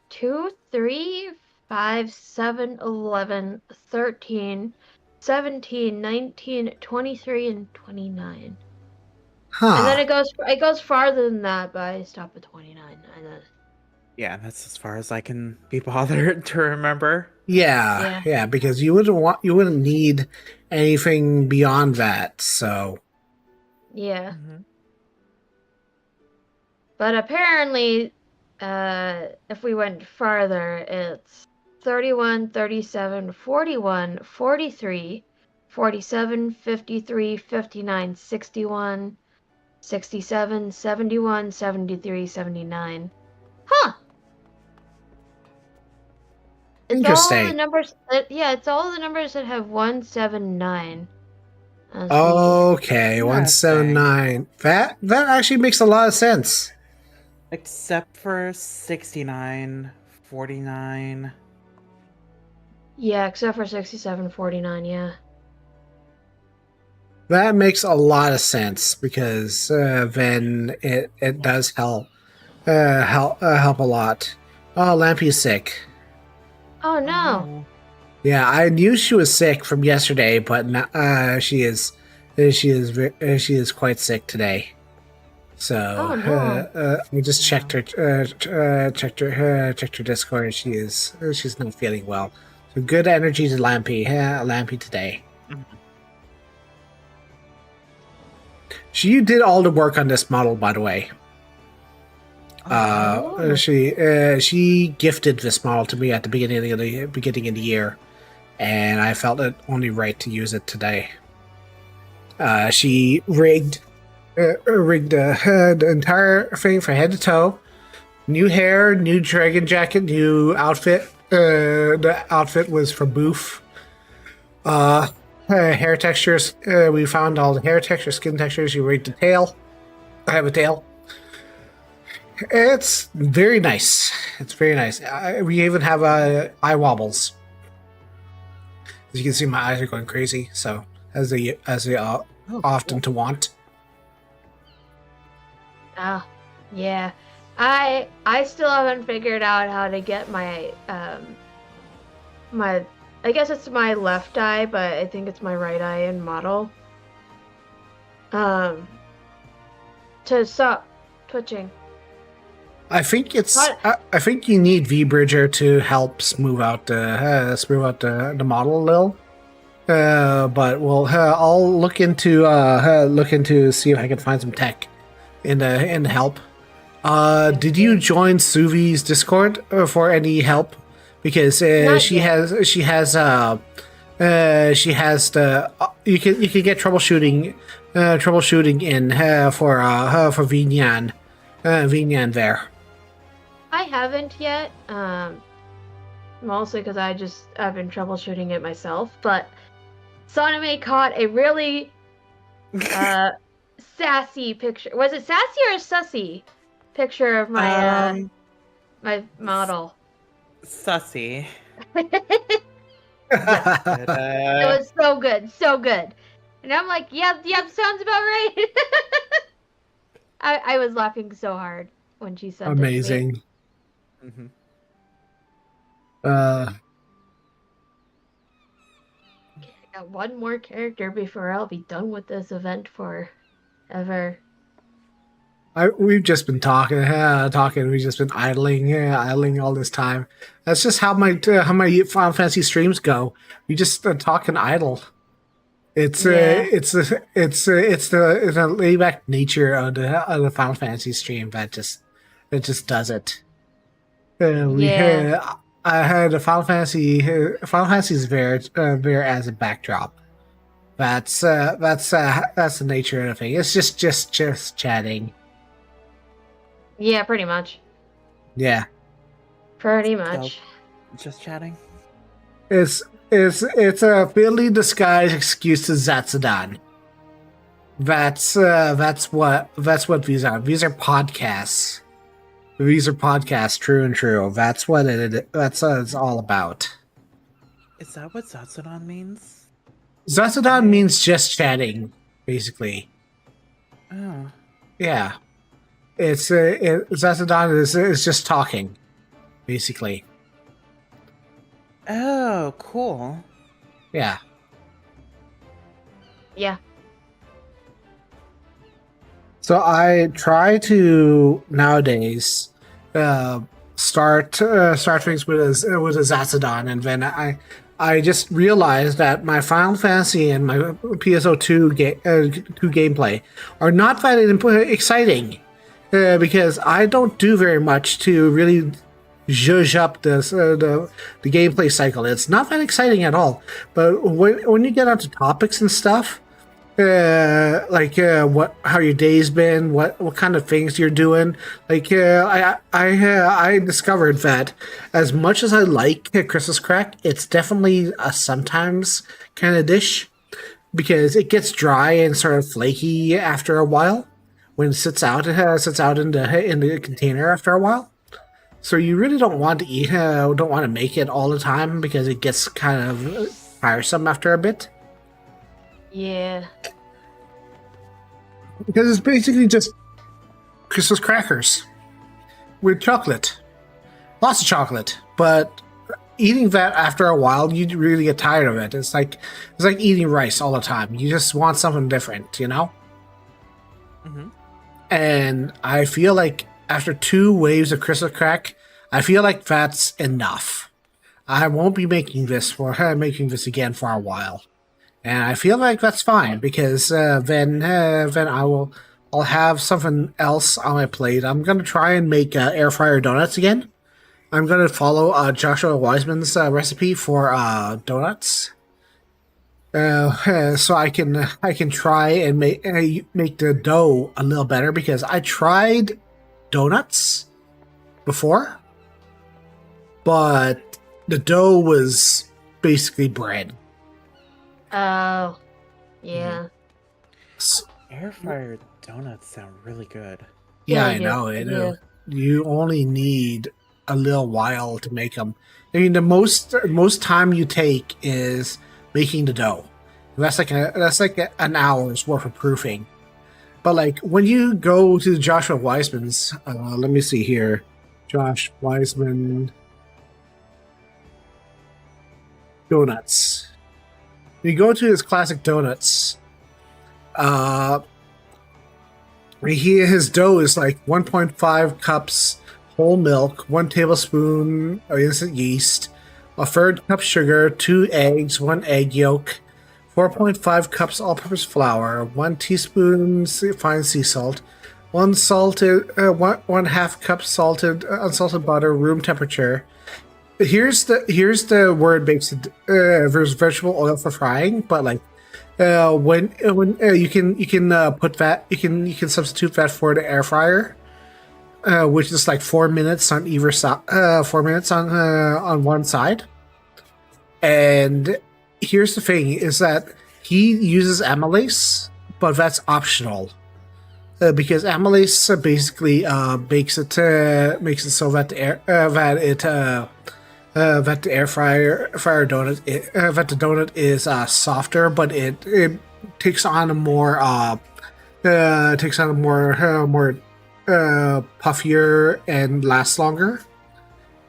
2, 3, 5, 7, 11, 13, 17, 19, 23, and 29. And then Huh. it goes farther than that, but I stop at 29. And then, Yeah, that's as far as I can be bothered to remember. Yeah. yeah. Yeah. Because you wouldn't need anything beyond that. So. Yeah. Mhm. But apparently, if we went farther, it's 31, 37, 41, 43, 47, 53, 59, 61, 67, 71, 73, 79. Huh! It's all the Interesting. numbers. Yeah, it's all the numbers that have 179 as the. Okay, Interesting. 179. That actually makes a lot of sense. Except for 69, 49. Yeah, except for 67, 49, yeah. That makes a lot of sense because then it does help a lot. Oh, Lampy's sick. Oh Oh no! no. Yeah, I knew she was sick from yesterday, but she is quite sick today. So Oh no! I just Yeah. checked her Discord. She's not feeling well. So good energy to Lampy today. Mhm. She did all the work on this model, by the way. Oh. She gifted this model to me at the beginning of the year, and I felt it only right to use it today. She rigged the entire thing from head to toe. New hair, new dragon jacket, new outfit. The outfit was from Boof. Hair textures. We found all the hair textures, skin textures. You rigged the tail. I have a tail. It's very nice. It's very nice. We even have eye wobbles. As you can see, my eyes are going crazy. So as they Oh, often cool. to want. Ah, yeah. I still haven't figured out how to get my I guess it's my left eye, but I think it's my right eye in model. Um to stop twitching. What? I think you need VBridger to help smooth out the model a little. But I'll look into see if I can find some tech in the help. Did you join Suvi's Discord for any help? Because Not yet. she has the you can get troubleshooting in for Vinyan there. I haven't yet. Mostly because I've been troubleshooting it myself, but Soname caught a really sassy picture. Was it sassy or sussy picture of my my model? Sussy. It Yes, but was so good, so good. And I'm like, yep, sounds about right. I was laughing so hard when she sent it to me. Amazing. mhm. Uh, Okay, I got one more character before I'll be done with this event forever. We've just been talking. We've just been idling all this time. That's just how my Final Fantasy streams go. We just talk and idle. Yeah. It's the laid back nature of the Final Fantasy stream that just does it. We Yeah. I had a Final Fantasy's there as a backdrop. That's the nature of the thing. It's just chatting. Yeah, pretty much. Yeah. Pretty So, much. just chatting. It's a fairly disguised excuse to Zatsudan. That's what these are. These are podcasts. These are podcasts, true and true. That's what it's all about. Is that what Zatsudan means? Zatsudan means just chatting, basically. Oh. Yeah. Zatsudan is just talking, basically. Oh, cool. Yeah. Yeah. So I try to nowadays start things with a Zatsudan, and then I just realized that my Final Fantasy and my PSO2 2 gameplay are not that exciting because I don't do very much to really zhuzh up the gameplay cycle. It's not that exciting at all. But when you get onto topics and stuff, how your day's been, what kind of things you're doing. I discovered that as much as I like Christmas crack, it's definitely a sometimes kind of dish because it gets dry and sort of flaky after a while when sits out in the container after a while. So you really don't want to don't want to make it all the time because it gets kind of tiresome after a bit. Yeah. Because it's basically just Christmas crackers with chocolate. Lots of chocolate. But eating that after a while, you really get tired of it. It's like eating rice all the time. You just want something different, you know? Mm-hmm. And I feel like after 2 waves of Christmas crack, I feel like that's enough. I won't be making this again for a while. And I feel like that's fine because then I'll have something else on my plate. I'm gonna try and make air fryer donuts again. I'm gonna follow Joshua Wiseman's recipe for donuts, so I can try and make the dough a little better because I tried donuts before, but the dough was basically bread. Oh. Yeah. Air fryer donuts sound really good. Yeah, Yeah, I know. I yeah. know. You only need a little while to make them. I mean, the most time you take is making the dough. That's like an hour's worth of proofing. But like when you go to Joshua Wiseman's, let me see here, Josh Wiseman donuts. You go to his classic donuts. His dough is like 1.5 cups whole milk, 1 tablespoon of instant yeast, a third cup sugar, 2 eggs, 1 egg yolk, 4.5 cups all-purpose flour, 1 teaspoon fine sea salt, 1 half cup unsalted butter, room temperature. Here's the where it makes it. There's vegetable oil for frying, but like when you can put that you can substitute that for the air fryer, which is like 4 minutes on either side. 4 minutes on one side. And here's the thing: is that he uses amylase, but that's optional. Because amylase basically makes it so that that the fryer donut that the donut is softer, but it takes on a more puffier and lasts longer.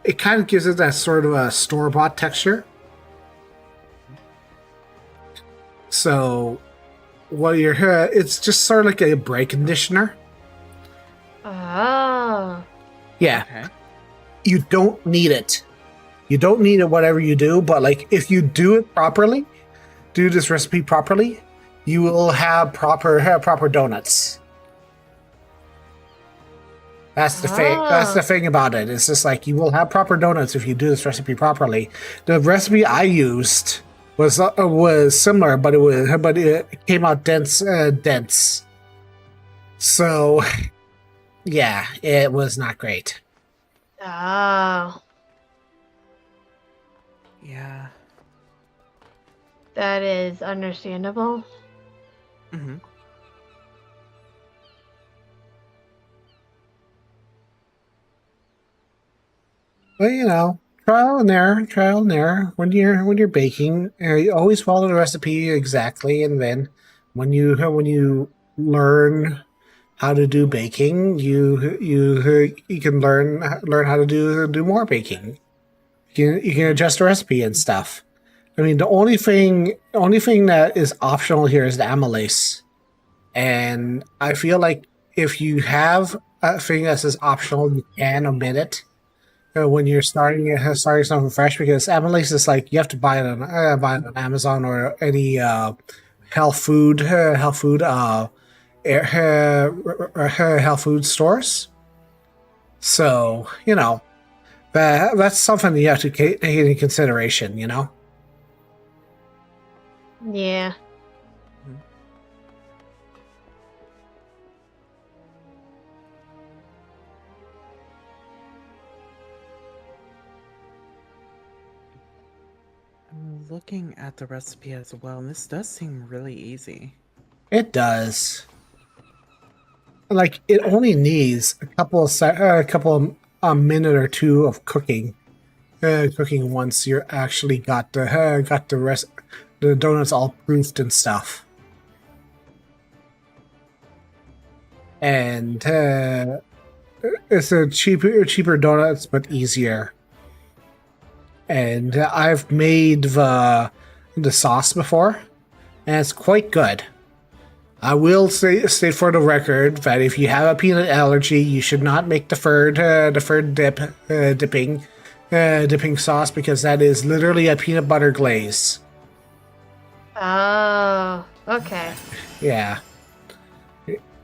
It kind of gives it that sort of a store-bought texture. So, it's just sort of like a brake conditioner. Oh. Yeah, Okay. you don't need it. You don't need it whatever you do, but like if you do it properly, do this recipe properly, you will have proper donuts. That's the thing. That's the Oh. thing about it. It's just like you will have proper donuts if you do this recipe properly. The recipe I used was similar, but it came out dense. So yeah, it was not great. Oh. Yeah. That is understandable. Mm-hmm. But you know, trial and error, trial and error. When you're baking, you always follow the recipe exactly, and then when you learn how to do baking, you can learn how to do more baking. You can adjust the recipe and stuff. I mean, the only thing that is optional here is the amylase, and I feel like if you have a thing that says optional, you can omit it when you're starting something fresh, because amylase is like you have to buy it on Amazon or any health food stores. So that's something you have to take into consideration. Yeah. I'm looking at the recipe as well, and this does seem really easy. It does. Like it only needs a minute or two of cooking. Cooking once you're actually got the donuts all proofed and stuff. And it's a cheaper donuts, but easier. And I've made the sauce before, and it's quite good. I will state for the record that if you have a peanut allergy, you should not make deferred dipping sauce, because that is literally a peanut butter glaze. Oh. Okay. Yeah.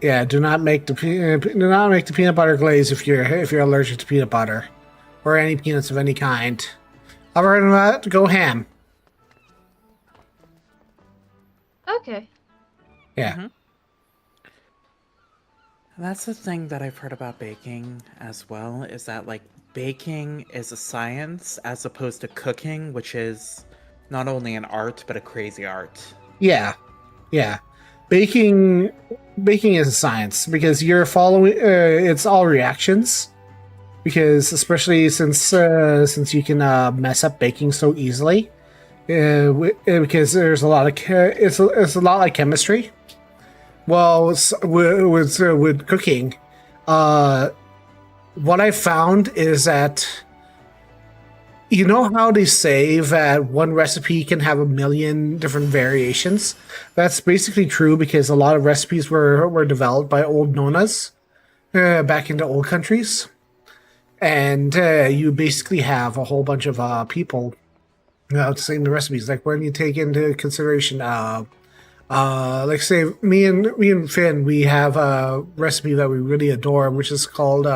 Yeah, do not make the peanut butter glaze if you're allergic to peanut butter or any peanuts of any kind. Other than that, go ham. Okay. Yeah. Mm-hmm. That's the thing that I've heard about baking as well, is that like baking is a science as opposed to cooking, which is not only an art but a crazy art. Yeah. Yeah. Baking is a science because you're following it's all reactions, because especially since you can mess up baking so easily, because there's a lot of it's a lot like chemistry. Well, with cooking, what I found is that you know how they say that one recipe can have a million different variations. That's basically true, because a lot of recipes were developed by old nonas back in the old countries, and you basically have a whole bunch of people saying the recipes. Like when you take into consideration like say me and Finn, we have a recipe that we really adore, which is called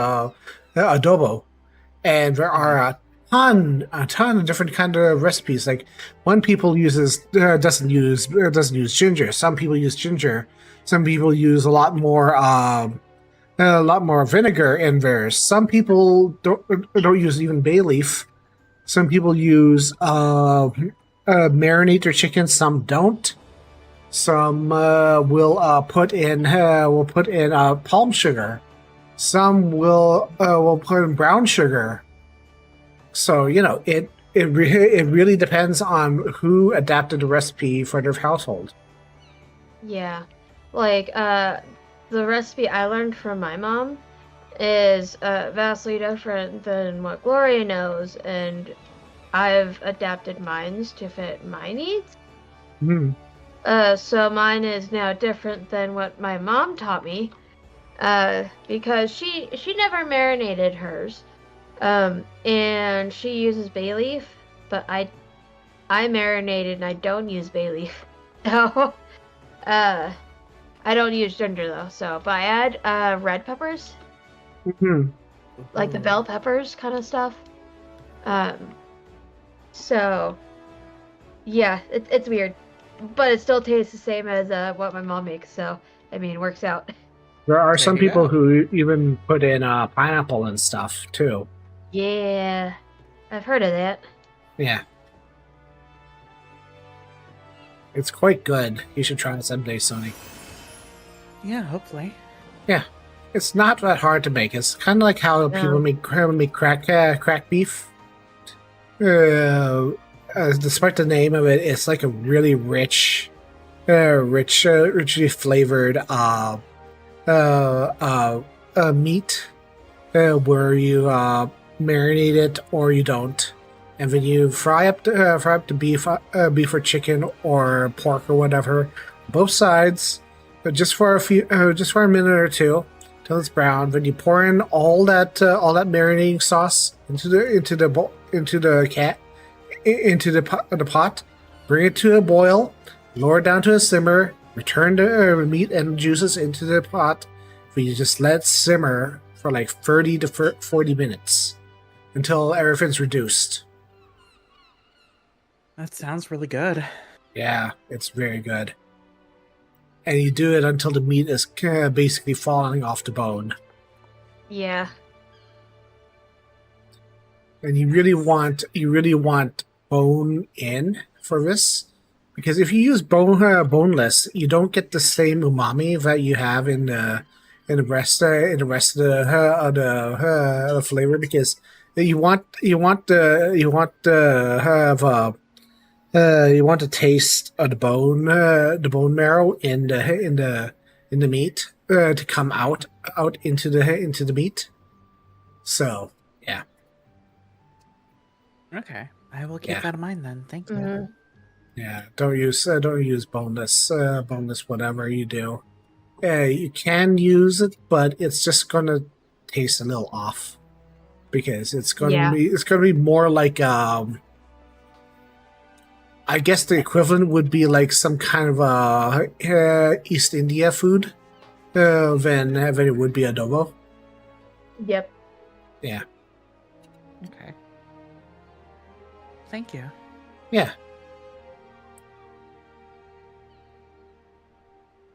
adobo, and there are a ton of different kind of recipes. Like one people doesn't use ginger. Some people use ginger. Some people use a lot more vinegar in theirs. Some people don't use even bay leaf. Some people use marinate their chicken. Some don't. Some will put in palm sugar. Some will put in brown sugar. So it really depends on who adapted the recipe for their household. Yeah. Like, the recipe I learned from my mom is vastly different than what Gloria knows, and I've adapted mine's to fit my needs. Mm. So mine is now different than what my mom taught me. because she never marinated hers, and she uses bay leaf, but I marinated and I don't use bay leaf, so I don't use ginger though. So, but I add red peppers, Hmm. like the bell peppers kind of stuff. So yeah, it's weird, but it still tastes the same as what my mom makes. So I mean, it works out. There are There some you people go. who even put in pineapple and stuff too. Yeah, I've heard of that. Yeah, it's quite good. You should try it someday, Sony. Yeah, hopefully. Yeah, it's not that hard to make. It's kind of like how people No. make crack beef. Despite the name of it, it's like a really richly flavored meat where you marinate it or you don't, and then you fry up the beef or chicken or pork or whatever, both sides, just for a minute or two till it's brown. Then you pour in all that marinating sauce into the pot, bring it to a boil, lower it down to a simmer, return the meat and juices into the pot. You just let it simmer for like 30 to 40 minutes until everything's reduced. That sounds really good. Yeah, it's very good. And you do it until the meat is basically falling off the bone. Yeah. And you really want bone in for this, because if you use boneless, you don't get the same umami that you have in the rest of the flavor, because you want to taste the bone marrow in the meat to come out into the meat. So yeah. Okay, I will keep Yeah. that in mind then. Thank you. Mhm. Yeah, don't use boneless whatever you do. You can use it, but it's just gonna taste a little off, because it's Yeah. gonna be more like I guess the equivalent would be like some kind of East India food than it would be adobo. Yep. Yeah, Okay. Thank you. yeah.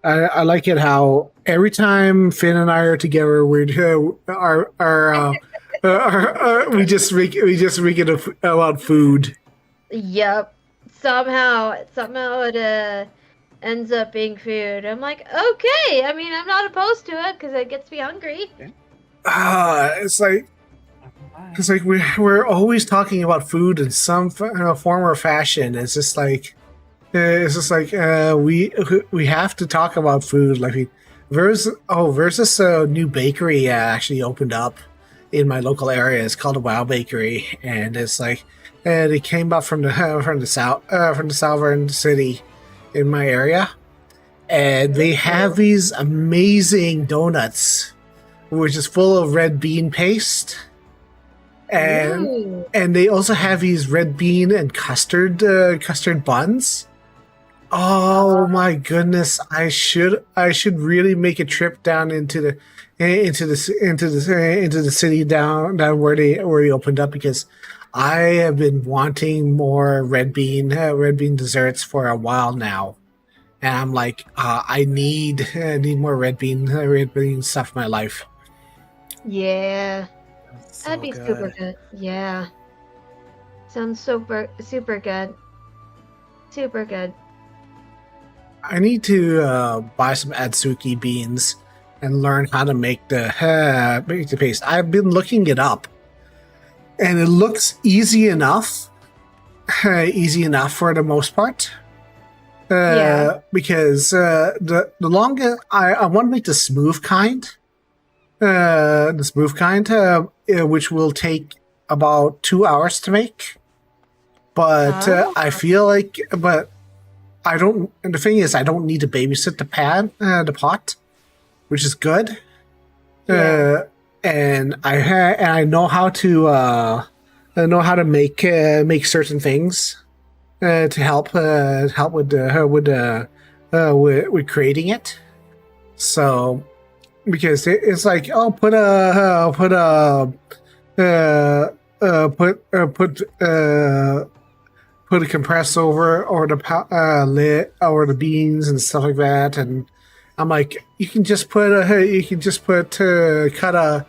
I like it how every time Finn and I are together, we just make it about food. Yep. Somehow it ends up being food. I'm like, okay. I mean, I'm not opposed to it because it gets me hungry. It's like we're always talking about food in some form or fashion. We have to talk about food. Like there's this new bakery actually opened up in my local area. It's called the Wow Bakery, and it's like it came up from the southern city in my area, and they have these amazing donuts, which is full of red bean paste, and Ooh. they also have these red bean and custard buns. Oh my goodness! I should really make a trip down into the city down where they opened up, because I have been wanting more red bean desserts for a while now, and I'm like, I need more red bean stuff in my life. Yeah. That's so That'd be super good. Yeah. Sounds super good. Super good. I need to buy some Adzuki beans and learn how to make the paste. I've been looking it up, and it looks easy enough. Easy enough for the most part. Yeah. Because the longest I want to make the smooth kind. Which will take about 2 hours to make. But I feel like, but I don't. And the thing is, I don't need to babysit the pot, which is good. Yeah. And I know how to make certain things to help with creating it. So it's like, oh, put a compress over the lit over the beans and stuff like that, and I'm like, you can just put cut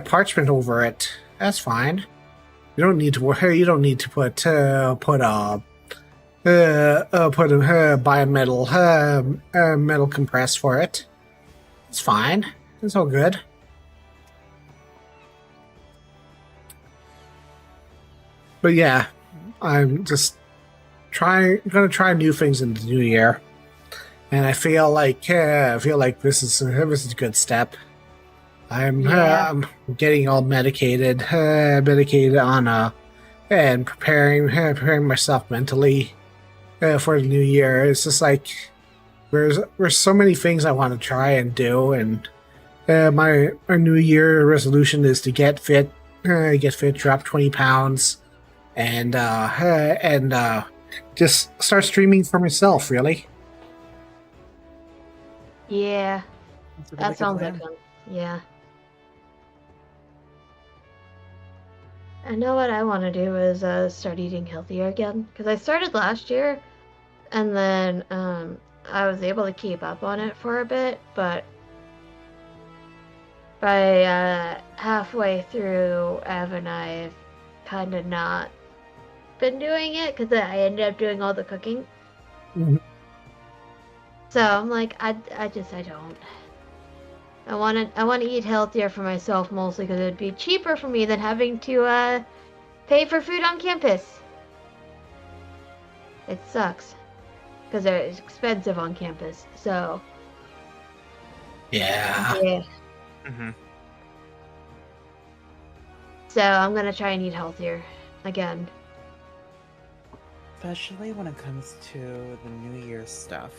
parchment over it. That's fine. You don't need to worry. You don't need to put a bimetal metal compress for it. It's fine. It's all good. But yeah, I'm just gonna try new things in the new year, and I feel like this is a good step. I'm getting all medicated on and preparing myself mentally for the new year. It's just like there's so many things I want to try and do, and my new year resolution is to get fit, drop 20 pounds, and just start streaming for myself. Really, Yeah. That's a really That good sounds plan. like one. Yeah. I know what I want to do is start eating healthier again, because I started last year, and then I was able to keep up on it for a bit, but by halfway through, Ev and I have kind of not been doing it because I ended up doing all the cooking. Mhm. So I'm like, I don't. I want to eat healthier for myself mostly because it would be cheaper for me than having to pay for food on campus. It sucks because it's expensive on campus. So yeah. yeah. Mm-hmm. So I'm gonna try and eat healthier again. Especially when it comes to the New Year stuff.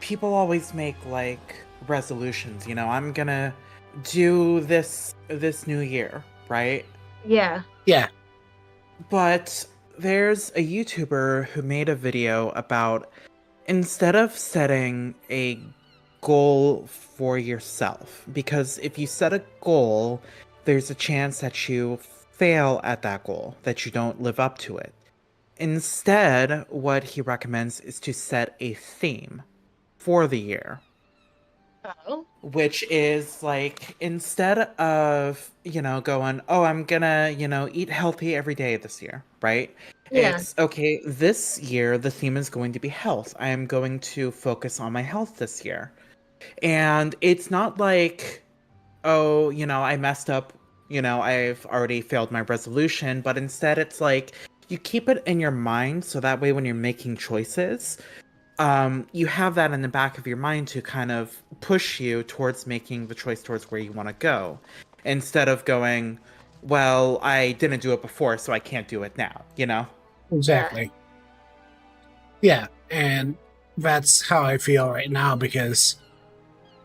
People always make like resolutions, I'm gonna do this New Year, right? Yeah. Yeah. But there's a YouTuber who made a video about instead of setting a goal for yourself, because if you set a goal, there's a chance that you fail at that goal, that you don't live up to it. Instead, what he recommends is to set a theme for the year. Oh. Which is like, instead of, going, oh, I'm gonna, eat healthy every day this year, right? Yeah. It's okay, this year the theme is going to be health. I am going to focus on my health this year. And it's not like, oh, I messed up, I've already failed my resolution, but instead it's like you keep it in your mind so that way when you're making choices, you have that in the back of your mind to kind of push you towards making the choice towards where you want to go, instead of going, well, I didn't do it before, so I can't do it now, Exactly. Yeah, and that's how I feel right now because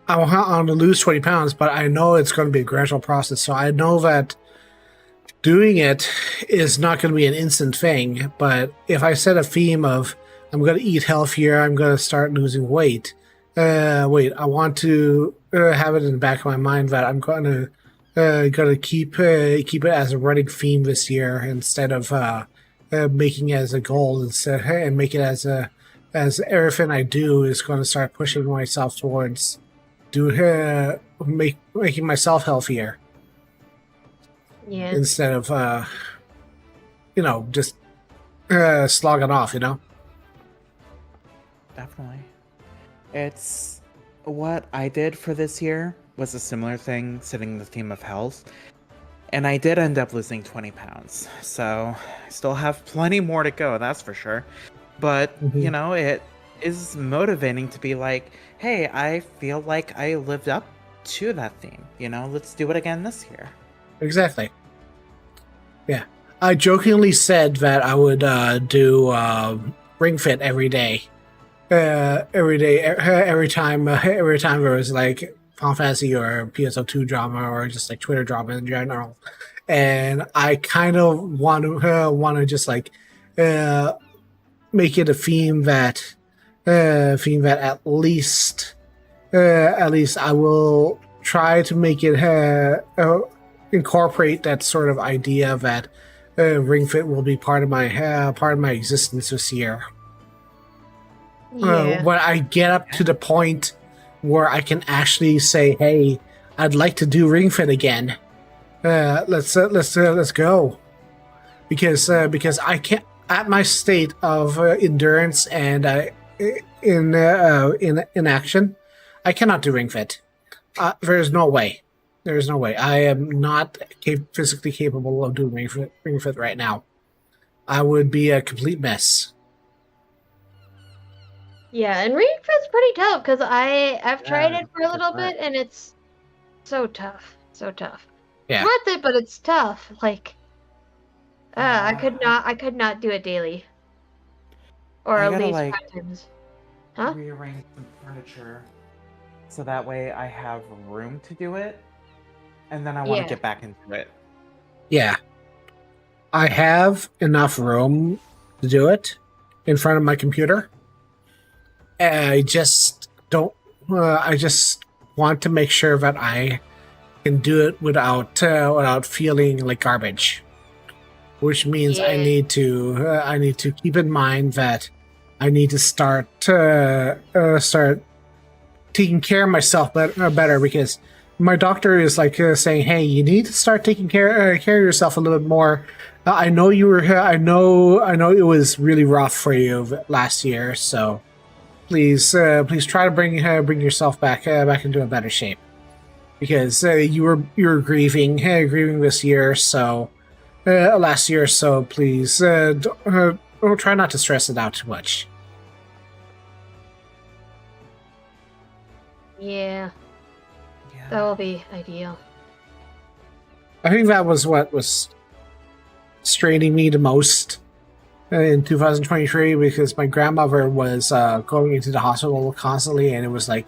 I want to lose 20 pounds, but I know it's going to be a gradual process. So I know that doing it is not going to be an instant thing. But if I set a theme of I'm going to eat healthier, I'm going to start losing weight. I want to have it in the back of my mind that I'm going to keep it as a running theme this year instead of making it as a goal instead and make it as everything I do is going to start pushing myself towards making myself healthier Yeah. instead of just slogging off. Definitely. It's what I did for this year was a similar thing, setting the theme of health. And I did end up losing 20 pounds. So I still have plenty more to go, that's for sure. But, Mhm. it is motivating to be like, hey, I feel like I lived up to that theme. Let's do it again this year. Exactly. Yeah. I jokingly said that I would do Ring Fit every day every day, every time there was like Final Fantasy or PSO2 drama or just like Twitter drama in general, and I kind of want to just like uh, make it a theme that at least I will try to make it incorporate that sort of idea that Ring Fit will be part of my existence this year. Yeah. When I get up to the point where I can actually say, "Hey, I'd like to do Ring Fit again. Let's go," because I can't at my state of endurance and in action, I cannot do Ring Fit. There's no way. There's no way. I am not physically capable of doing Ring Fit right now. I would be a complete mess. Yeah, and Ring Fit's pretty tough because I've tried it for a little right. bit and it's so tough, so tough. Yeah. Worth it, but it's tough. Like, I could not do it daily, or I at gotta, least like, 5 times. Huh? rearrange some furniture so that way I have room to do it, and then I want to Yeah. get back into it. Yeah. I have enough room to do it in front of my computer. I just don't. I just want to make sure that I can do it without feeling like garbage. Which means I Yeah. need to keep in mind that I need to start taking care of myself better because my doctor is like saying, "Hey, you need to start taking care of yourself a little bit more." I know you were. I know it was really rough for you last year, so please try to bring yourself back into a better shape because you were grieving this year, so last year. So please don't try not to stress it out too much. Yeah, Yeah. that will be ideal. I think that was what was straining me the most in 2023 because my grandmother was going into the hospital constantly, and it was like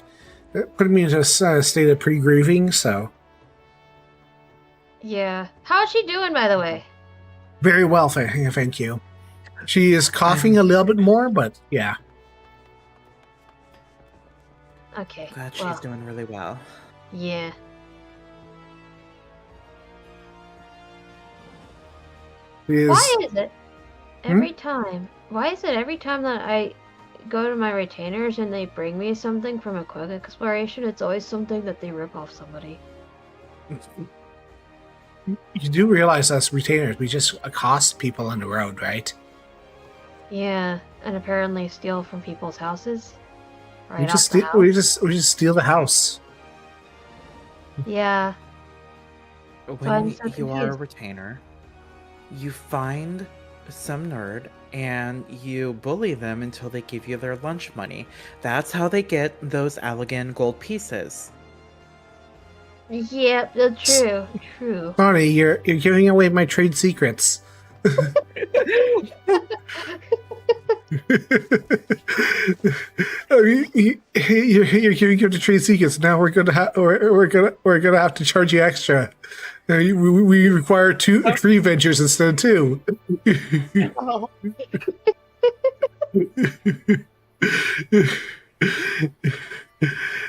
putting me into a state of pre-grieving. So Yeah. How's she doing, by the way? very well, thank you. She is coughing a little bit more, but yeah. Okay. Glad she's Well, doing really well. yeah. She is, Why is it every time? Why is it every time that I go to my retainers and they bring me something from a quick exploration, it's always something that they rip off somebody? you do realize us retainers, we just accost people on the road, right? Yeah, and apparently steal from people's houses. Right we off just the steal, we house. just steal the house. Yeah. I'm When so you are a confused. retainer, you find some nerd and you bully them until they give you their lunch money. That's how they get those Allegan gold pieces. Yep, that's true. True. Sonny, you're giving away my trade secrets. You're giving the trade secrets. Now we're gonna have to charge you extra. We require three ventures instead of two.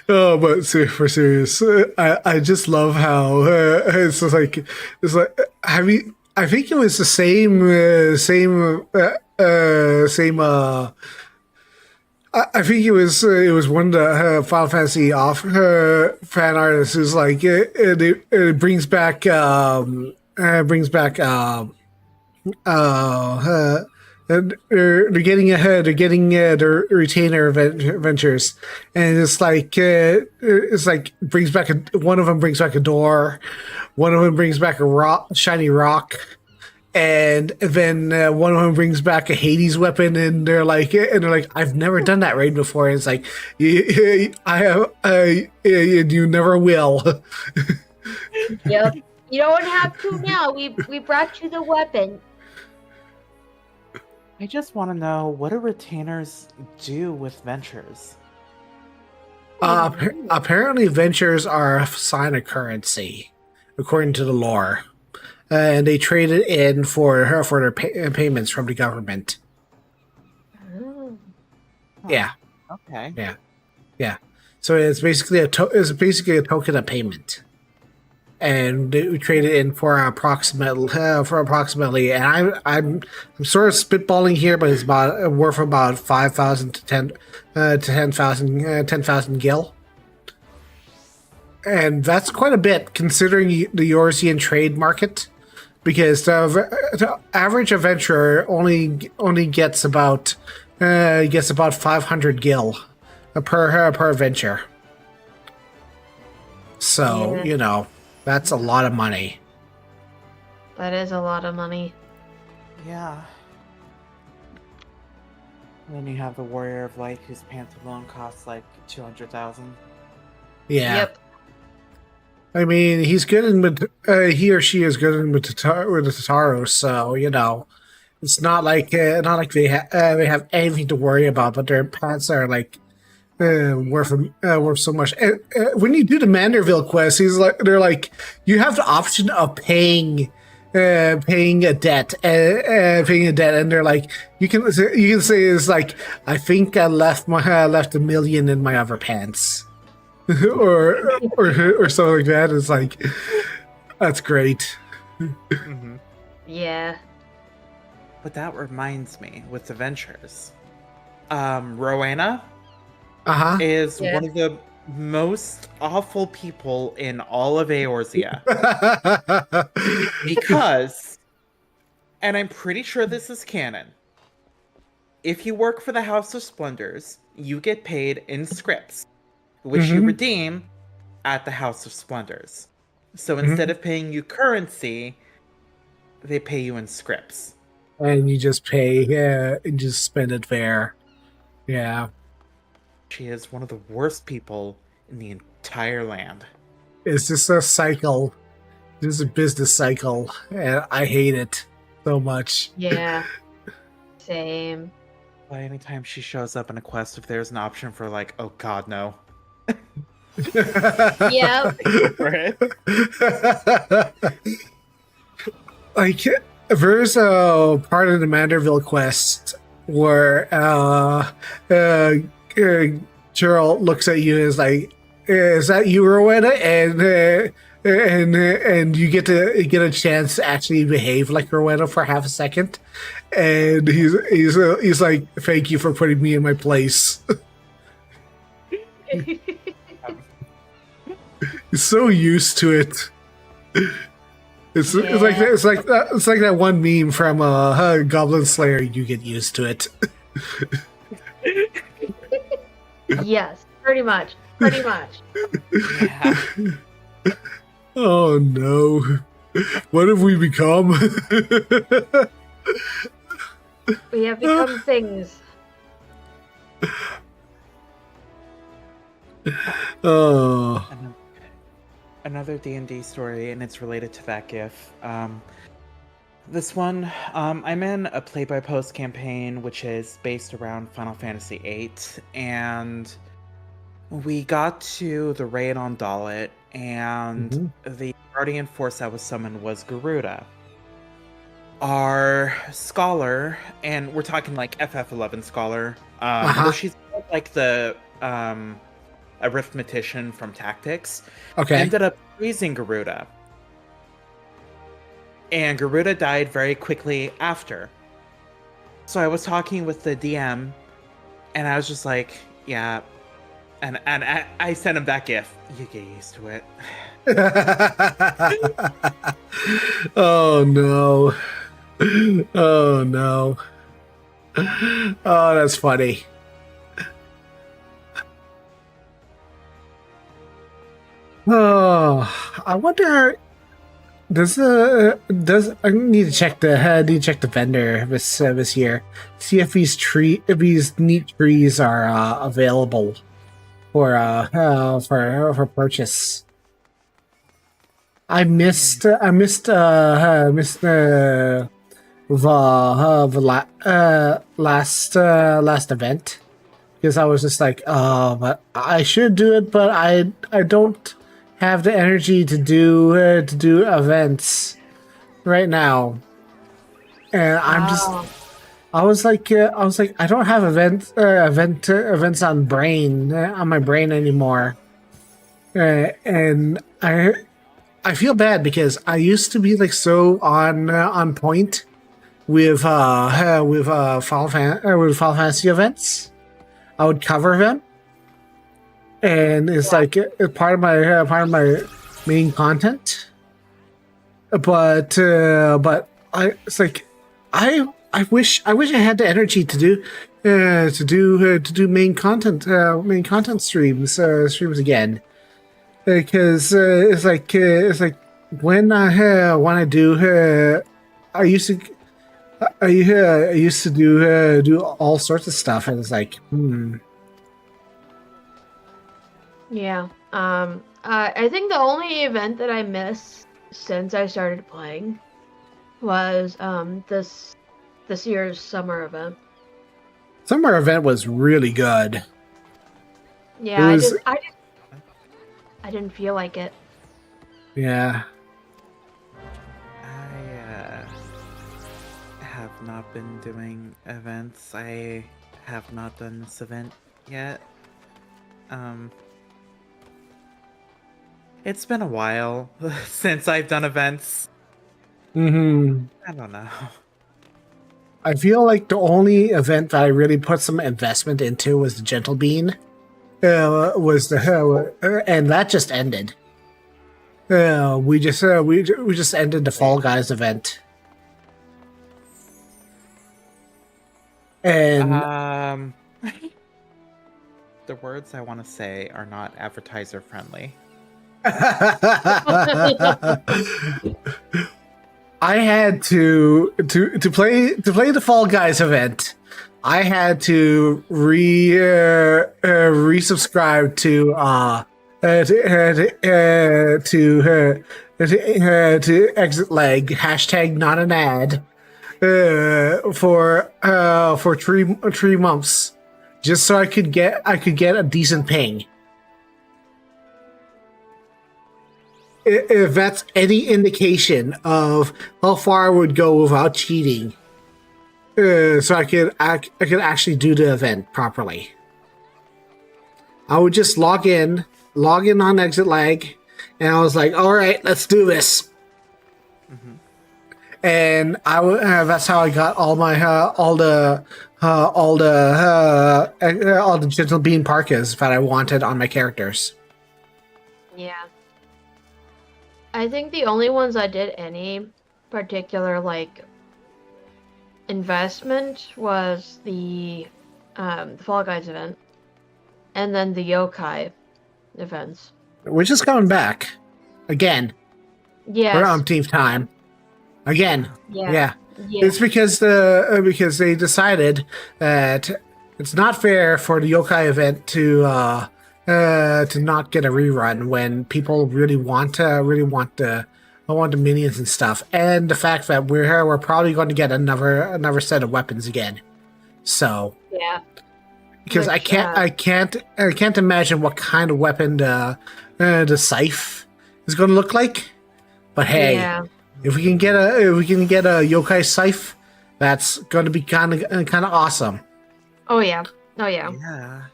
Oh, but for serious, I just love how it's just like have you? I think it was the same. I think it was one of the Final Fantasy off fan artists who's like it brings back they're getting ahead. They're getting their retainer ventures, and it's like brings back one of them brings back a door, one of them brings back a shiny rock, and then one of them brings back a Hades weapon, and they're like, I've never done that raid before. And it's like, I have, you never will. Yep. You don't have to now. We brought you the weapon. I just want to know, what do retainers do with ventures? Apparently, ventures are a sign of currency, according to the lore, and they trade it in for their payments from the government. Oh. Huh. Yeah, Okay. yeah, yeah. So it's basically a token of payment, and we trade it in for approximately. And I'm sort of spitballing here, but it's about worth about 5,000 to 10,000 gil. And that's quite a bit considering the Eurasian trade market, because the average adventurer only gets about 500 gil per adventure. So Yeah. that's a lot of money. That is a lot of money. Yeah. And then you have the Warrior of Light, whose pants alone costs like 200,000. Yeah. Yep. I mean, he's good in he or she is good in with the Tataros, so it's not like they have anything to worry about, but their pants are like worth so much. When you do the Manderville quest, they're like, you have the option of paying a debt, and they're like, you can say it's like, I think I left a million in my other pants. or something like that. It's like, that's great. Mm-hmm. Yeah. But that reminds me, with the ventures, Rowena is Yeah. one of the most awful people in all of Eorzea. Because, and I'm pretty sure this is canon, if you work for the House of Splendors, you get paid in scripts, which you redeem at the House of Splendors. So instead of paying you currency, they pay you in scripts. And you just and just spend it there. Yeah. She is one of the worst people in the entire land. It's just a cycle. This is a business cycle, and I hate it so much. Yeah. Same. But anytime she shows up in a quest, if there's an option for like, oh god, no. Yeah. Right? Like, there's a part of the Manderville quest where Gerald looks at you and is like, "Is that you, Rowena?" And you get a chance to actually behave like Rowena for half a second, and he's like, "Thank you for putting me in my place." He's so used to it. It's like that one meme from Goblin Slayer. You get used to it. Yes, pretty much. Pretty much. Yeah. Oh no! What have we become? We have become things. Oh. Another D&D story, and it's related to that GIF. This one, I'm in a play-by-post campaign, which is based around Final Fantasy VIII, and we got to the raid on Dalit, and the guardian force that was summoned was Garuda. Our scholar, and we're talking like FF11 scholar, where she's like the arithmetician from Tactics, ended up freezing Garuda. And Garuda died very quickly after. So I was talking with the DM, and I was just like, yeah. And I sent him that GIF. You get used to it. Oh no. Oh no. Oh, that's funny. Oh, I wonder. Does I need to check the vendor this year, see if these neat trees are available for purchase. I missed last event, because I was just like, oh, but I should do it, but I don't have the energy to do events right now, and Oh, I was like, I don't have events on my brain anymore, and I feel bad because I used to be like so on point with Final Fantasy events. I would cover them, and it's yeah. like part of my main content. But I it's like I wish I had the energy to do main content streams again, because it's like when I do I used to I used to do all sorts of stuff, and it's like Yeah. I think the only event that I missed since I started playing was this year's summer event. summer event was really good. It Yeah, was I didn't feel like it. yeah. I have not been doing events. I have not done this event yet. It's been a while since I've done events. Mm-hmm. I don't know. I feel like the only event that I really put some investment into was the Gentle Bean. And that just ended. We just ended the Fall Guys event, and The words I want to say are not advertiser friendly. I had to play the Fall Guys event. I had to resubscribe to exit leg hashtag not an ad for 3 months, just so I could get a decent ping. If that's any indication of how far I would go without cheating, so I could actually do the event properly. I would just log in on exit lag, and I was like, all right, let's do this. Mm-hmm. And that's how I got all my all the Gentle Bean parkas that I wanted on my characters. Yeah. I think the only ones I did any particular like investment was the Fall Guys event, and then the Yokai events. We're just coming back again. Yes. We're on team time again. Yeah. It's because they decided that it's not fair for the Yokai event to not get a rerun when people really want the minions and stuff, and the fact that we're probably going to get another set of weapons again. So Yeah. because I can't imagine what kind of weapon the scythe is going to look like. But hey, Yeah. if we can get a yokai scythe, that's going to be kind of awesome. Oh yeah. Oh yeah. Yeah.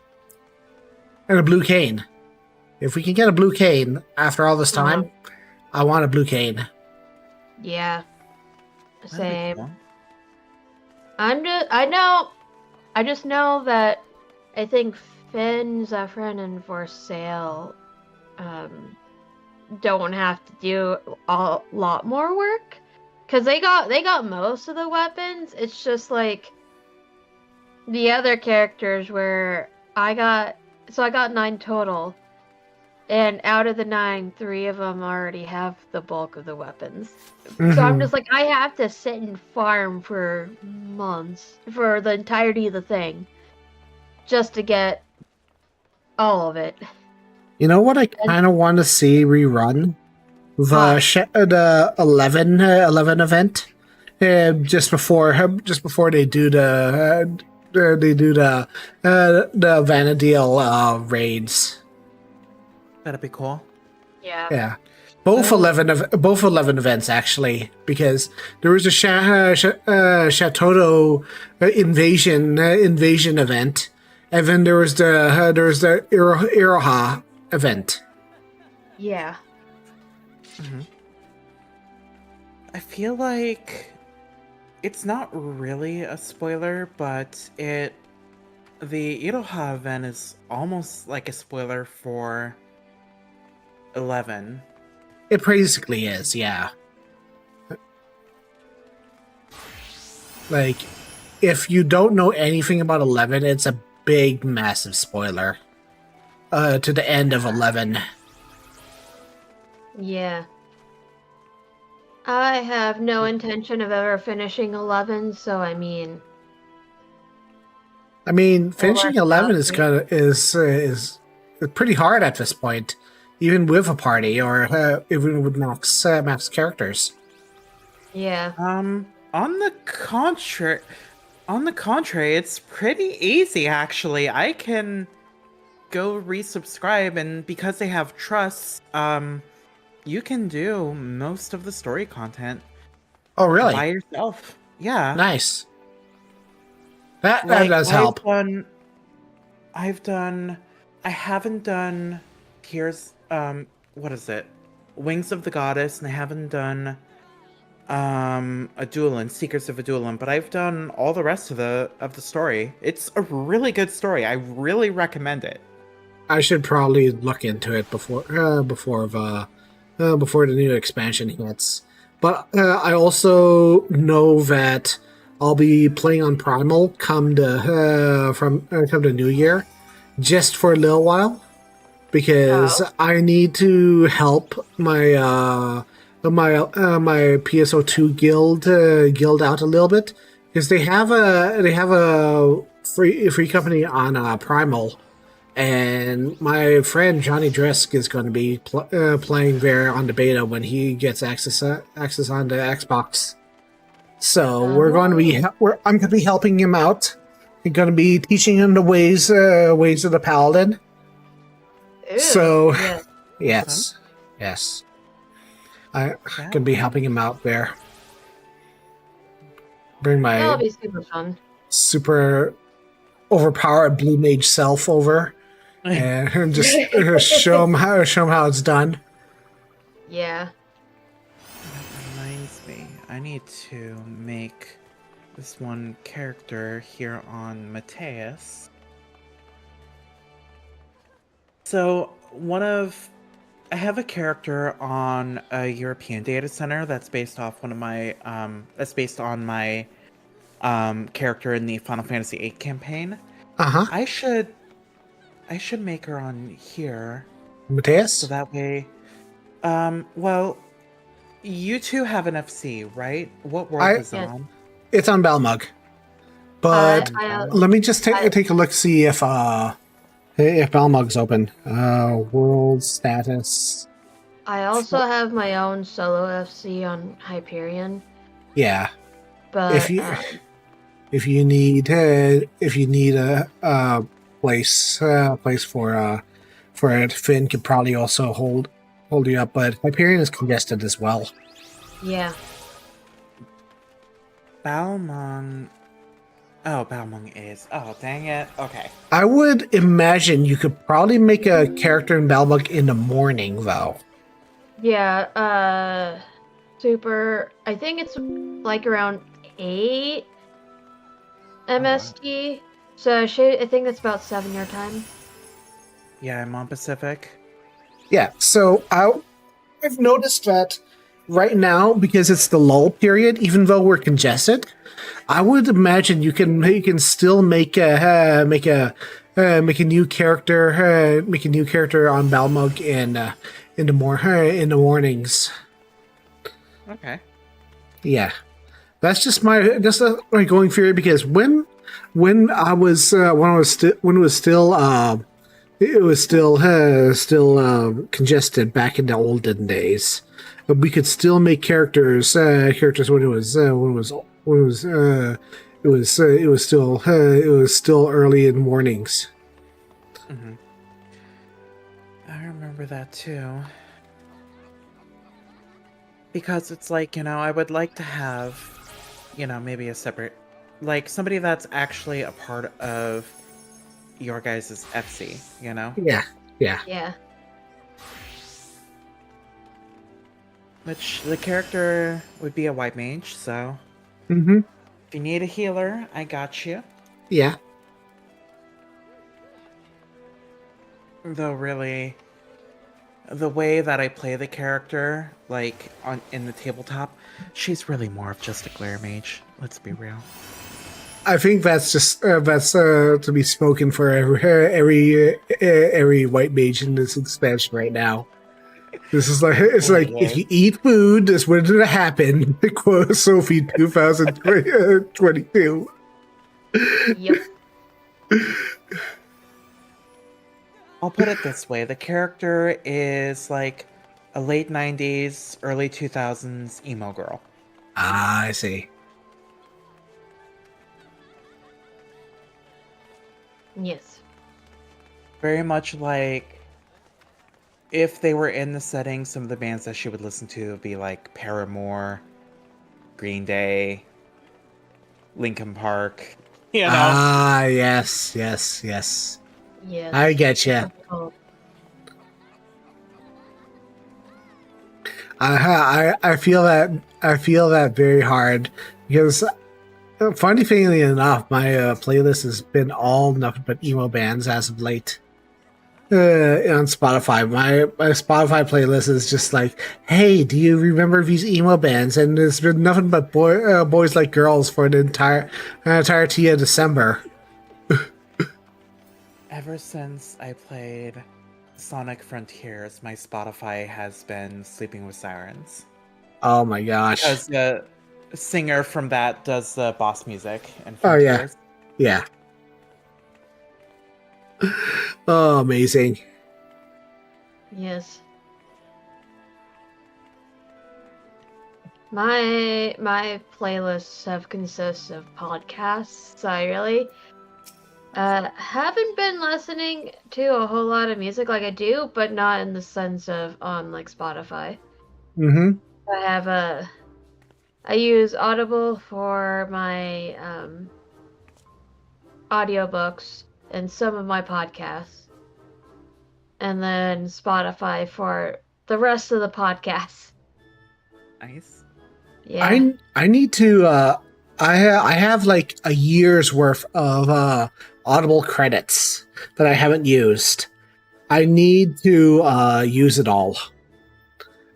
And a blue cane. If we can get a blue cane after all this time, I want a blue cane. Yeah. That'd be Same. cool. I just know that I think Finn, Zephyrin, and For Sale don't have to do a lot more work, because they got most of the weapons. It's just like the other characters where I got 9 total, and out of the 9, 3 of them already have the bulk of the weapons. So I'm just like, I have to sit and farm for months for the entirety of the thing just to get all of it. You know what I kind of want to see rerun? The 11 event. just before they do the Vanadil raids. That'd be cool. Yeah. Yeah, both Oh. 11 events actually, because there was a Chateau invasion event, and then there was the Iroha event. Yeah. I feel like it's not really a spoiler, but the Iroha event is almost like a spoiler for 11. It basically is, yeah. Like, if you don't know anything about 11, it's a big, massive spoiler to the end of 11. Yeah. I have no intention of ever finishing 11, so I mean, I mean, finishing works 11 out, is yeah. kind of is pretty hard at this point, even with a party or even with max characters. yeah. On the contrary, it's pretty easy actually. I can go resubscribe, and because they have trusts, you can do most of the story content Oh, really? by yourself. Yeah. Nice. That Like, does help. I haven't done here's what is it? Wings of the Goddess, and I haven't done Adulan, Secrets of Adulan, but I've done all the rest of the story. It's a really good story. I really recommend it. I should probably look into it before the new expansion hits. But I also know that I'll be playing on Primal come to New Year, just for a little while, because I need to help my PSO2 guild out a little bit, because they have a free company on Primal. And my friend Johnny Drisk is going to be playing there on the beta when he gets access on the Xbox. So I'm going to be helping him out. I'm going to be teaching him the ways of the paladin. Ew, So yeah. yes, I'm going to be helping him out there. Bring That'll my be super fun. super overpowered blue mage self over. And just show them how it's done. Yeah. That reminds me, I need to make this one character here on Mateus. So I have a character on a European data center that's based off on my character in the Final Fantasy VIII campaign. I should make her on here. Mateus? So that way, well, you two have an FC, right? What world is it on? It's on Balmug. But let me just take a look, see if Balmug's open. World status. I also have my own solo FC on Hyperion. Yeah. But if you need a place for it, Finn could probably also hold you up, but Hyperion is congested as well. yeah. Balmung. Oh, Balmung is. Oh, dang it. Okay. I would imagine you could probably make a character in Balmug in the morning, though. Yeah, super. I think it's like around 8 MST. So I think that's about 7 your time. Yeah, I'm on Pacific. Yeah, so I've noticed that right now, because it's the lull period, even though we're congested, I would imagine you can still make a new character on Balmug in the mornings. Okay. Yeah, that's just my going theory, because when it was still congested back in the olden days. but we could still make characters when it was still early in mornings. Mm-hmm. I remember that too. Because it's like, I would like to have, maybe a separate, like somebody that's actually a part of your guys' FC, Yeah. Yeah. Which the character would be a white mage, so Mm-hmm. if you need a healer, I got you. Yeah. Though really, the way that I play the character, like in the tabletop, she's really more of just a glare mage. Let's be real. I think that's just to be spoken for every white mage in this expansion right now. This is like if you eat food, this would happen. Quote Sophie 2022. Yep. I'll put it this way: the character is like a late '90s, early 2000s emo girl. Ah, I see. Yes. Very much like if they were in the setting, some of the bands that she would listen to would be like Paramore, Green Day, Linkin Park. Ah, yes. Yes. I get you. Oh, I feel that very hard because, funnily enough, my playlist has been all nothing but emo bands as of late. On Spotify, my Spotify playlist is just like, hey, do you remember these emo bands? And it's been nothing but boys like girls for an entirety of December. Ever since I played Sonic Frontiers, my Spotify has been Sleeping with Sirens. Oh my gosh! Because the singer from that does the boss music and Frontiers. Yeah. Oh, amazing. yes. My playlists have consist of podcasts, so I really haven't been listening to a whole lot of music like I do, but not in the sense of on like Spotify. Mm-hmm. I use Audible for my audiobooks and some of my podcasts, and then Spotify for the rest of the podcasts. Nice. Yeah. I need to. I have like a year's worth of Audible credits that I haven't used. I need to use it all.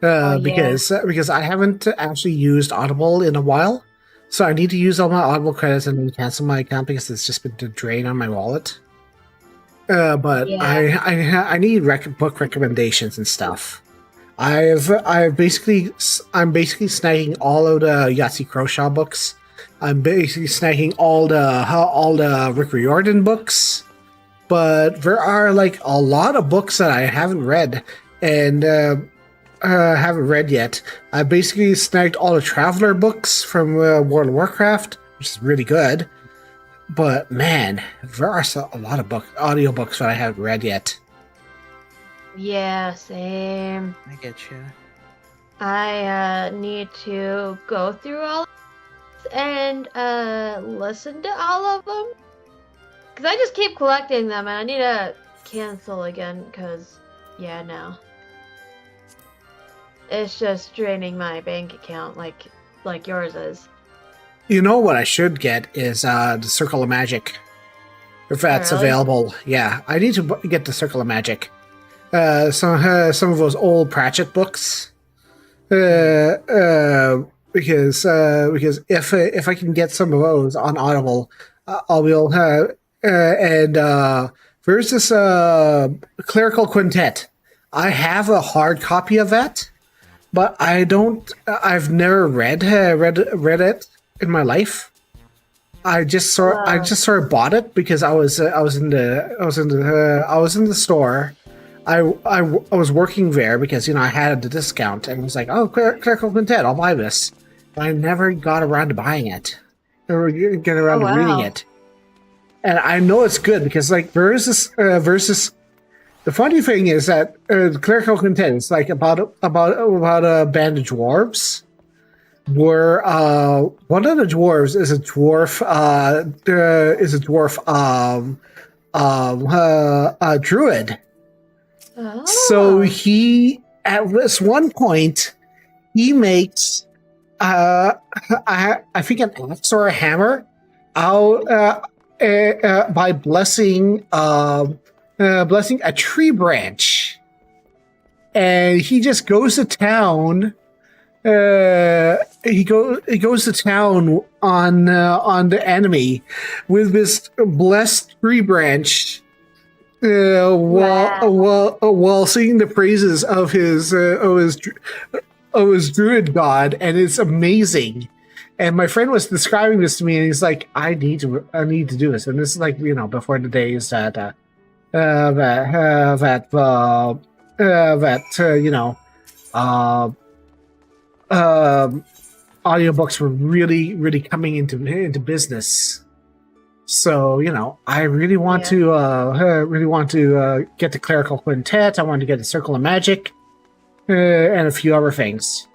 Because I haven't actually used Audible in a while, so I need to use all my Audible credits and then cancel my account because it's just been a drain on my wallet. But Yeah. I need book recommendations and stuff. I'm basically snagging all of the Yahtzee Croshaw books. I'm basically snagging all the Rick Riordan books, but there are like a lot of books that I haven't read and haven't read yet. I basically snagged all the Traveler books from World of Warcraft, which is really good. But man, there are a lot of audiobooks that I haven't read yet. Yeah, same. I get you. I need to go through all of this and listen to all of them. Because I just keep collecting them and I need to cancel again because, yeah, no. It's just draining my bank account like yours is. You know what I should get is the Circle of Magic. If that's really? available. Yeah, I need to get the Circle of Magic. Some of those old Pratchett books. Because if I can get some of those on Audible, I'll be able to. There's this Clerical Quintet. I have a hard copy of that, but I've never read it in my life. I just sort of bought it because I was in the store. I was working there because I had a discount and was like, oh, Clerical Quintet, I'll buy this. But I never got around to buying it or get around to reading wow. it. And I know it's good because like versus the funny thing is that Clerical Quintet is like about a band of dwarves. Where one of the dwarves is a dwarf druid. So Oh. he at this one point he makes I think an axe or a hammer out by blessing a tree branch, and he just goes to town. He goes to town on the enemy with this blessed tree branch, Wow. while singing the praises of his druid god, and it's amazing. And my friend was describing this to me, and he's like, I need to do this." And this is like before the days that uh, um, audiobooks were really coming into business. So I really want Yeah. to get the Clerical Quintet. I want to get the Circle of Magic, and a few other things.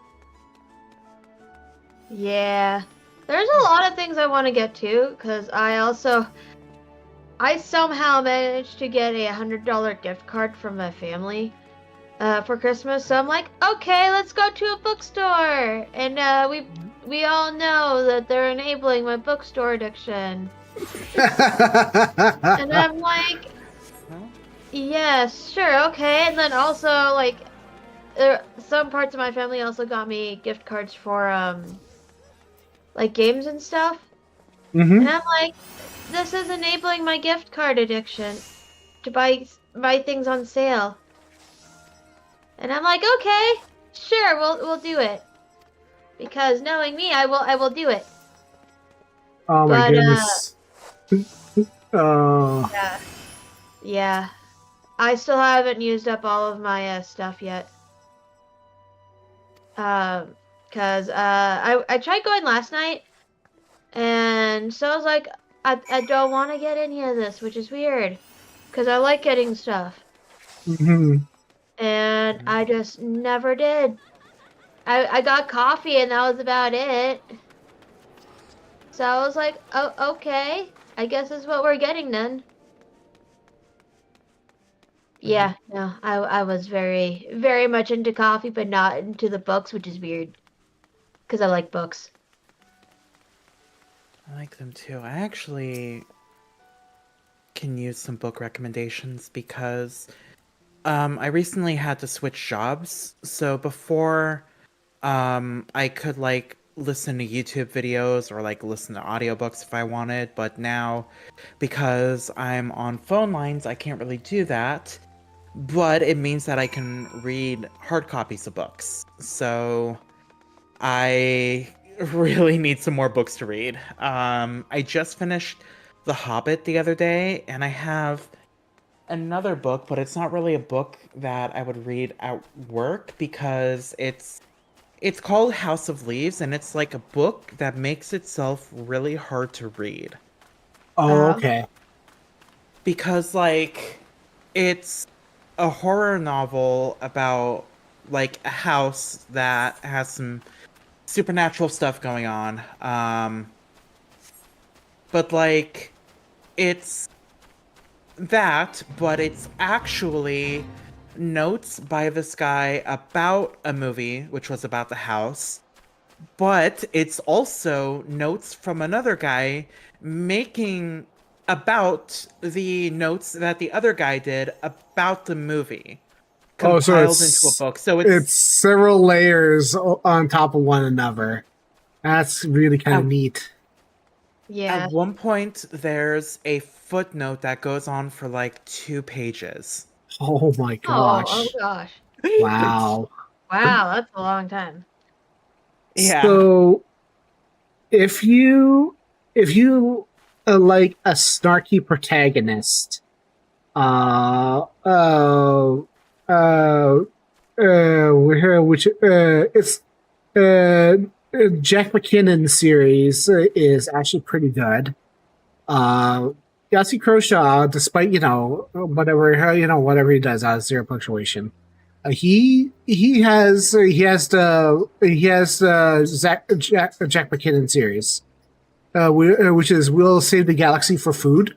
Yeah. There's a lot of things I want to get to because I somehow managed to get a $100 gift card from my family for Christmas. So I'm like, okay, let's go to a bookstore, and we all know that they're enabling my bookstore addiction. And I'm like, yes, sure, okay. And then also like, some parts of my family also got me gift cards for like games and stuff. Mm-hmm. And I'm like, this is enabling my gift card addiction to buy things on sale. And I'm like, okay, sure, we'll do it. Because knowing me, I will do it. Oh my But goodness. Oh. yeah. I still haven't used up all of my stuff yet. Cause I tried going last night, and so I was like, I don't want to get any of this, which is weird, cause I like getting stuff, Mm-hmm. and I just never did. I got coffee, and that was about it. So I was like, oh, okay, I guess that's what we're getting then. Yeah, no, I was very much into coffee, but not into the books, which is weird, because I like books. I like them too. I actually can use some book recommendations because I recently had to switch jobs. So before I could like listen to YouTube videos or like listen to audiobooks if I wanted, but now because I'm on phone lines, I can't really do that. But it means that I can read hard copies of books. So I really need some more books to read. I just finished The Hobbit the other day, and I have another book, but it's not really a book that I would read at work because it's called House of Leaves, and it's like a book that makes itself really hard to read. Oh, Um, okay. Because like it's a horror novel about like a house that has some supernatural stuff going on. But like it's that, but it's actually notes by this guy about a movie, which was about the house. But it's also notes from another guy making about the notes that the other guy did about the movie, Oh, so compiled into a book. So it's several layers on top of one another. That's really kind of at, neat. yeah. at one point there's a footnote that goes on for like 2 pages. Oh my Oh gosh. gosh. Wow. Wow, that's a long time. Yeah. So if you like a snarky protagonist, uh, uh, which it's Jack McKinnon series is actually pretty good. Uh, Yossi Croshaw, despite whatever he does out of zero punctuation, he has Jack McKinnon series, which is "We'll Save the Galaxy for Food,"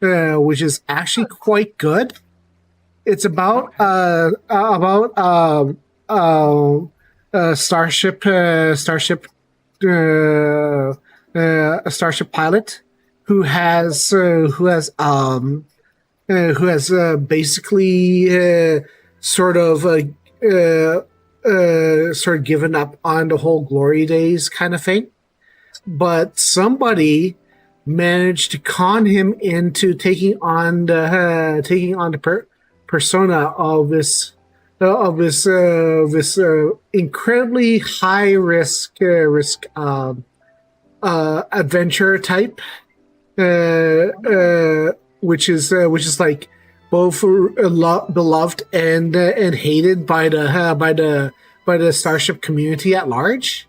which is actually quite good. It's about uh, a starship pilot who has basically sort of given up on the whole glory days kind of thing, but somebody managed to con him into taking on the persona of this incredibly high risk adventure type, which is like both beloved and hated by the starship community at large,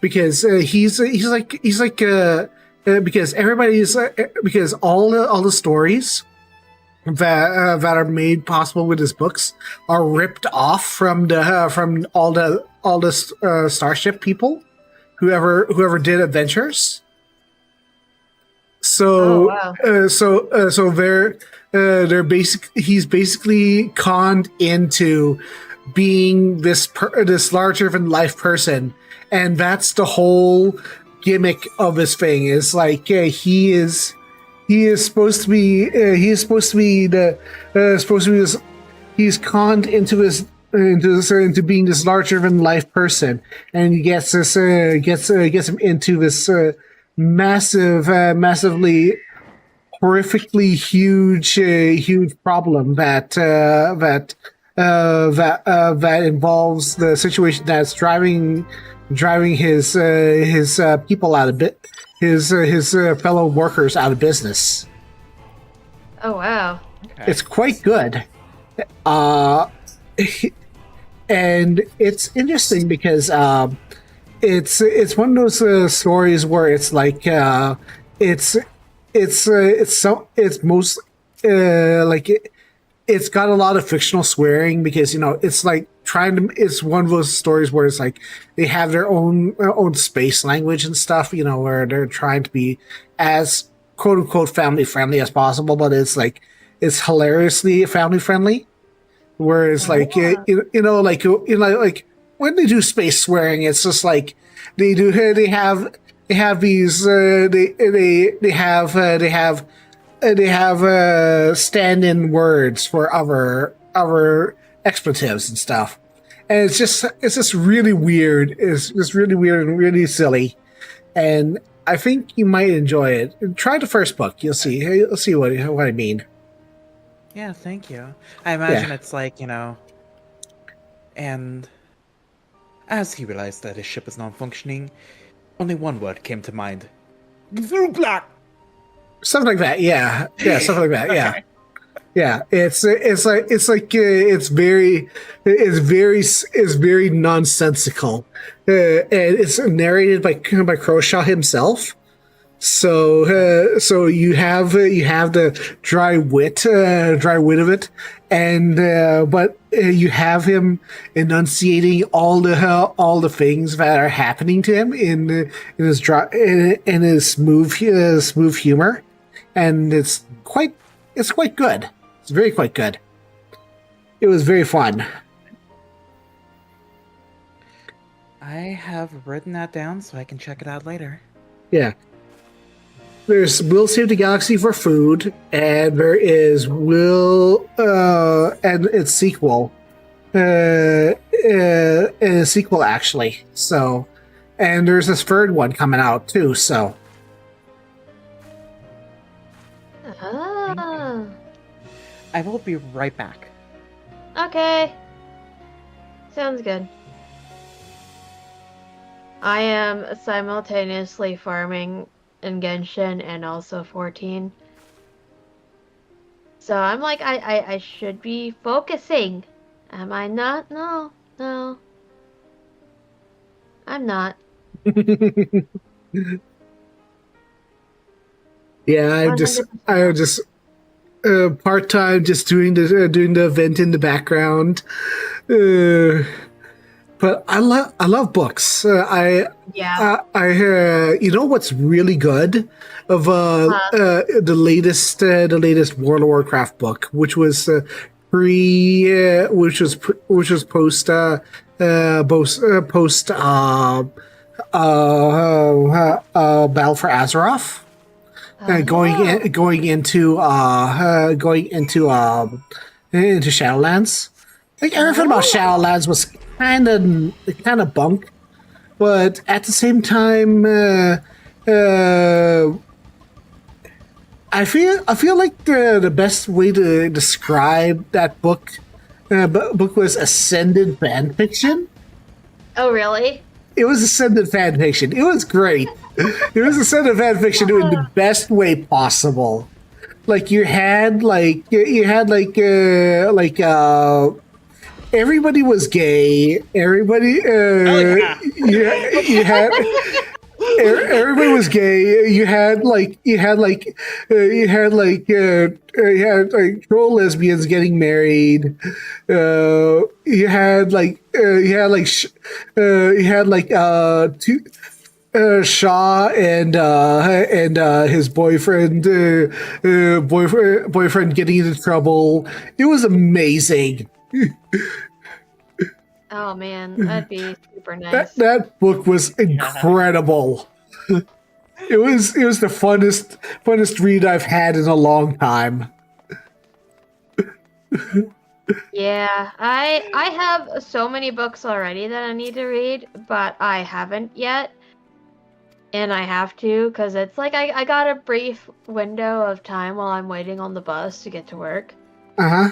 because he's like because because all the stories that are made possible with his books are ripped off from all the starship people whoever did adventures. Oh So wow. so he's basically conned into being this larger than life person, and that's the whole gimmick of this thing. Is like he is supposed to be this, he's conned into into being this larger than life person, and he gets him into this massively horrifically huge problem that involves the situation that's driving his people out of his fellow workers out of business. Oh wow. Okay. It's quite good. Uh, and it's interesting because it's one of those stories where it's like it's most like it's got a lot of fictional swearing, because it's like it's one of those stories where it's like they have their own space language and stuff, where they're trying to be as quote unquote family friendly as possible, but it's like it's hilariously family friendly. Whereas like like when they do space swearing, it's just like they have these they have stand-in words for other expletives and stuff, and it's just really weird. It's just really weird and really silly, and I think you might enjoy it. Try the first book. You'll see. You'll see what I mean. Yeah, thank you. I imagine Yeah. it's like, and as he realized that his ship was non-functioning, only one word came to mind. Gzooglak! Something like that. Yeah. Yeah. Something like that. Yeah. Okay. Yeah, it's very nonsensical, and it's narrated by Croshaw himself. So you have the dry wit of it, and but you have him enunciating all the things that are happening to him in his smooth humor, and it's quite good. It's very quite good. It was very fun. I have written that down so I can check it out later. Yeah. There's Will Save the Galaxy for Food, and there is Will and its sequel. And a sequel actually. So, and there's this third one coming out too, so Ah. I will be right back. Okay. Sounds good. I am simultaneously farming in Genshin and also 14. So I'm like, I should be focusing. Am I not? No, no. I'm not. Yeah, 100% I not. just part time, just doing the event in the background. Uh, but I love books. Yeah. You know what's really good of Huh. the latest World of Warcraft book, which was which was post Battle for Azeroth. Oh. Going into Shadowlands. Like everything about Oh. Shadowlands was kind of bunk, but at the same time, I feel like the best way to describe that book was ascended fan fiction. Oh, really? It was ascended fan fiction. It was great. It was ascended fan fiction in the best way possible. Like you had everybody was gay. Everybody Oh yeah. you had everybody was gay. You had like troll lesbians getting married. You had like two Shaw and his boyfriend getting into trouble. It was amazing. Oh man, that'd be super That nice. that book was incredible. It was the funnest read I've had in a long time. Yeah, I have so many books already that I need to read, but I haven't yet. And I have to, because it's like I got a brief window of time while I'm waiting on the bus to get to work Uh huh.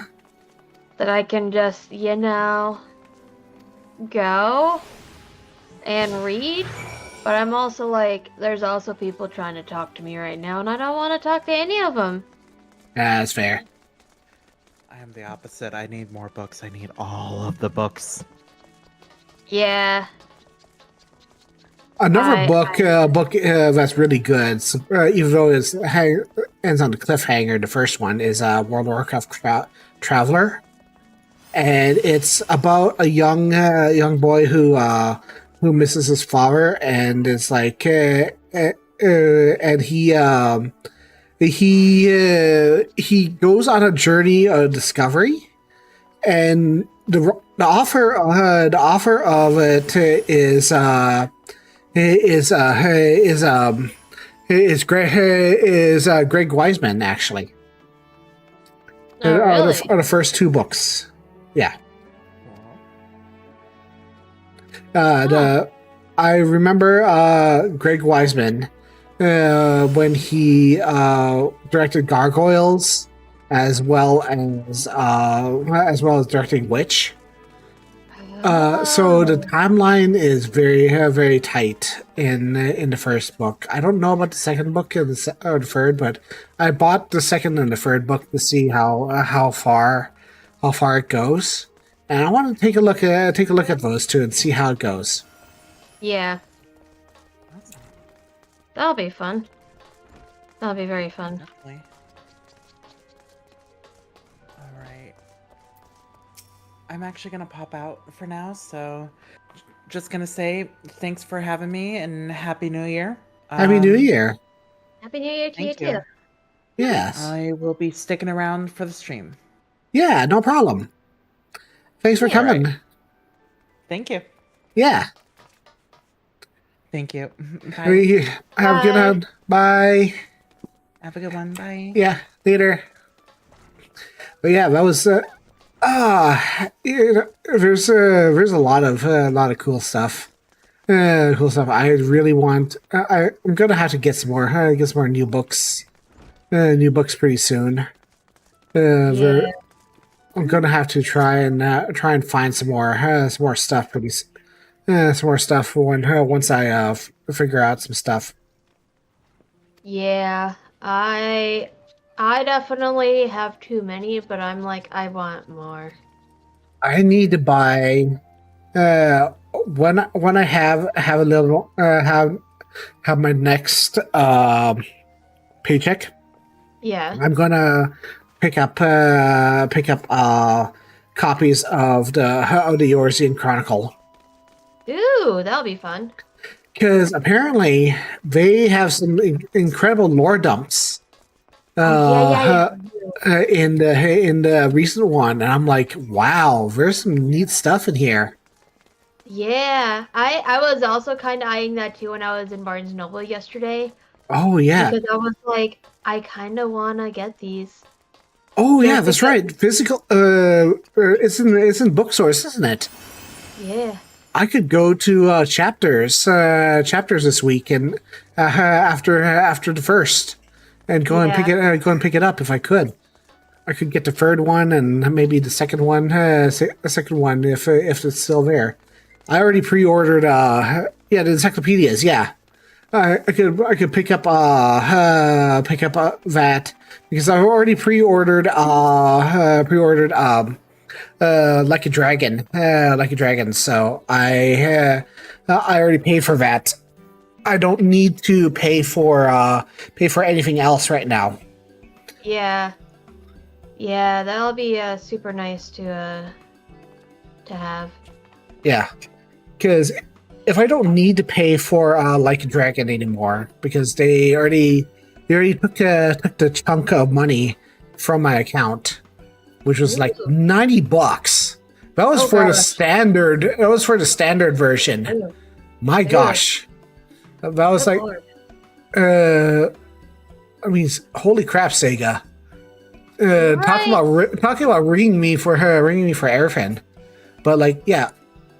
that I can just, go and read. But I'm also like, there's also people trying to talk to me right now, and I don't want to talk to any of them. That's fair. I am the opposite. I need more books. I need all of the books. Yeah, Another I, book that's really good, even though ends on the cliffhanger. The first one is World of Warcraft Traveler, and it's about a young boy who misses his father, and it's like and he goes on a journey of discovery, and the offer of it is Greg Weisman actually. oh really? Are the first two books. Yeah. Huh. The I remember Greg Weisman when he directed Gargoyles as well as directing Witch. So the Oh. timeline is very tight in the first book. I don't know about the second book or the third, but I bought the second and the third book to see how far it goes, and I want to take a look at those two and see how it goes. Yeah, That's that'll be fun. That'll be very fun. definitely. All right. I'm actually gonna pop out for now, so just gonna say thanks for having me and Happy New Year. Happy New Year! Happy New Year to you Thank too. you. Yes, I will be sticking around for the stream. yeah, no problem. Thanks for Yeah. All right. coming. Thank you. Yeah, Thank you. Bye. have a good Bye. one. Bye. Have a good one. Bye. Yeah, later. But yeah, that was there's a lot of cool stuff. Cool stuff. I really want. I'm gonna have to get some more new books pretty soon. Yeah. I'm gonna have to try and find some more stuff some more stuff when once I figure out some stuff. Yeah. I I definitely have too many, but I'm like, I want more. I need to buy when I have a little have my next paycheck. Yeah. I'm gonna pick up copies of the Eorzean Chronicle Ooh, that'll be fun. because apparently they have some incredible lore dumps Oh yeah, yeah, yeah. in the recent one, and I'm like, wow, there's some neat stuff in here. Yeah, I was also kind of eyeing that too when I was in Barnes and Noble yesterday Oh yeah, because I was like, I kind of want to get these oh yeah, just that's because. right. Physical, it's in Booksource, isn't it? Yeah, I could go to chapters this week, and after the first, and yeah, go and pick it up if I could. I could get the third one and maybe the second one, the second one if it's still there. I already pre-ordered. Yeah, the encyclopedias. Yeah, I could pick up that because I've already like a dragon. So I already paid for that. I don't need to pay for anything else right now. yeah, yeah. That'll be super nice to have. Yeah, because if I don't need to pay for like a dragon anymore, because they already took the chunk of money from my account, which was like Ooh. $90. That was Oh for the gosh. standard. That was for the standard version. Ooh. My Ooh. gosh, that was Good like, lord. I mean, holy crap, Sega! Right. Talking about ringing me for Airfin, but like, yeah,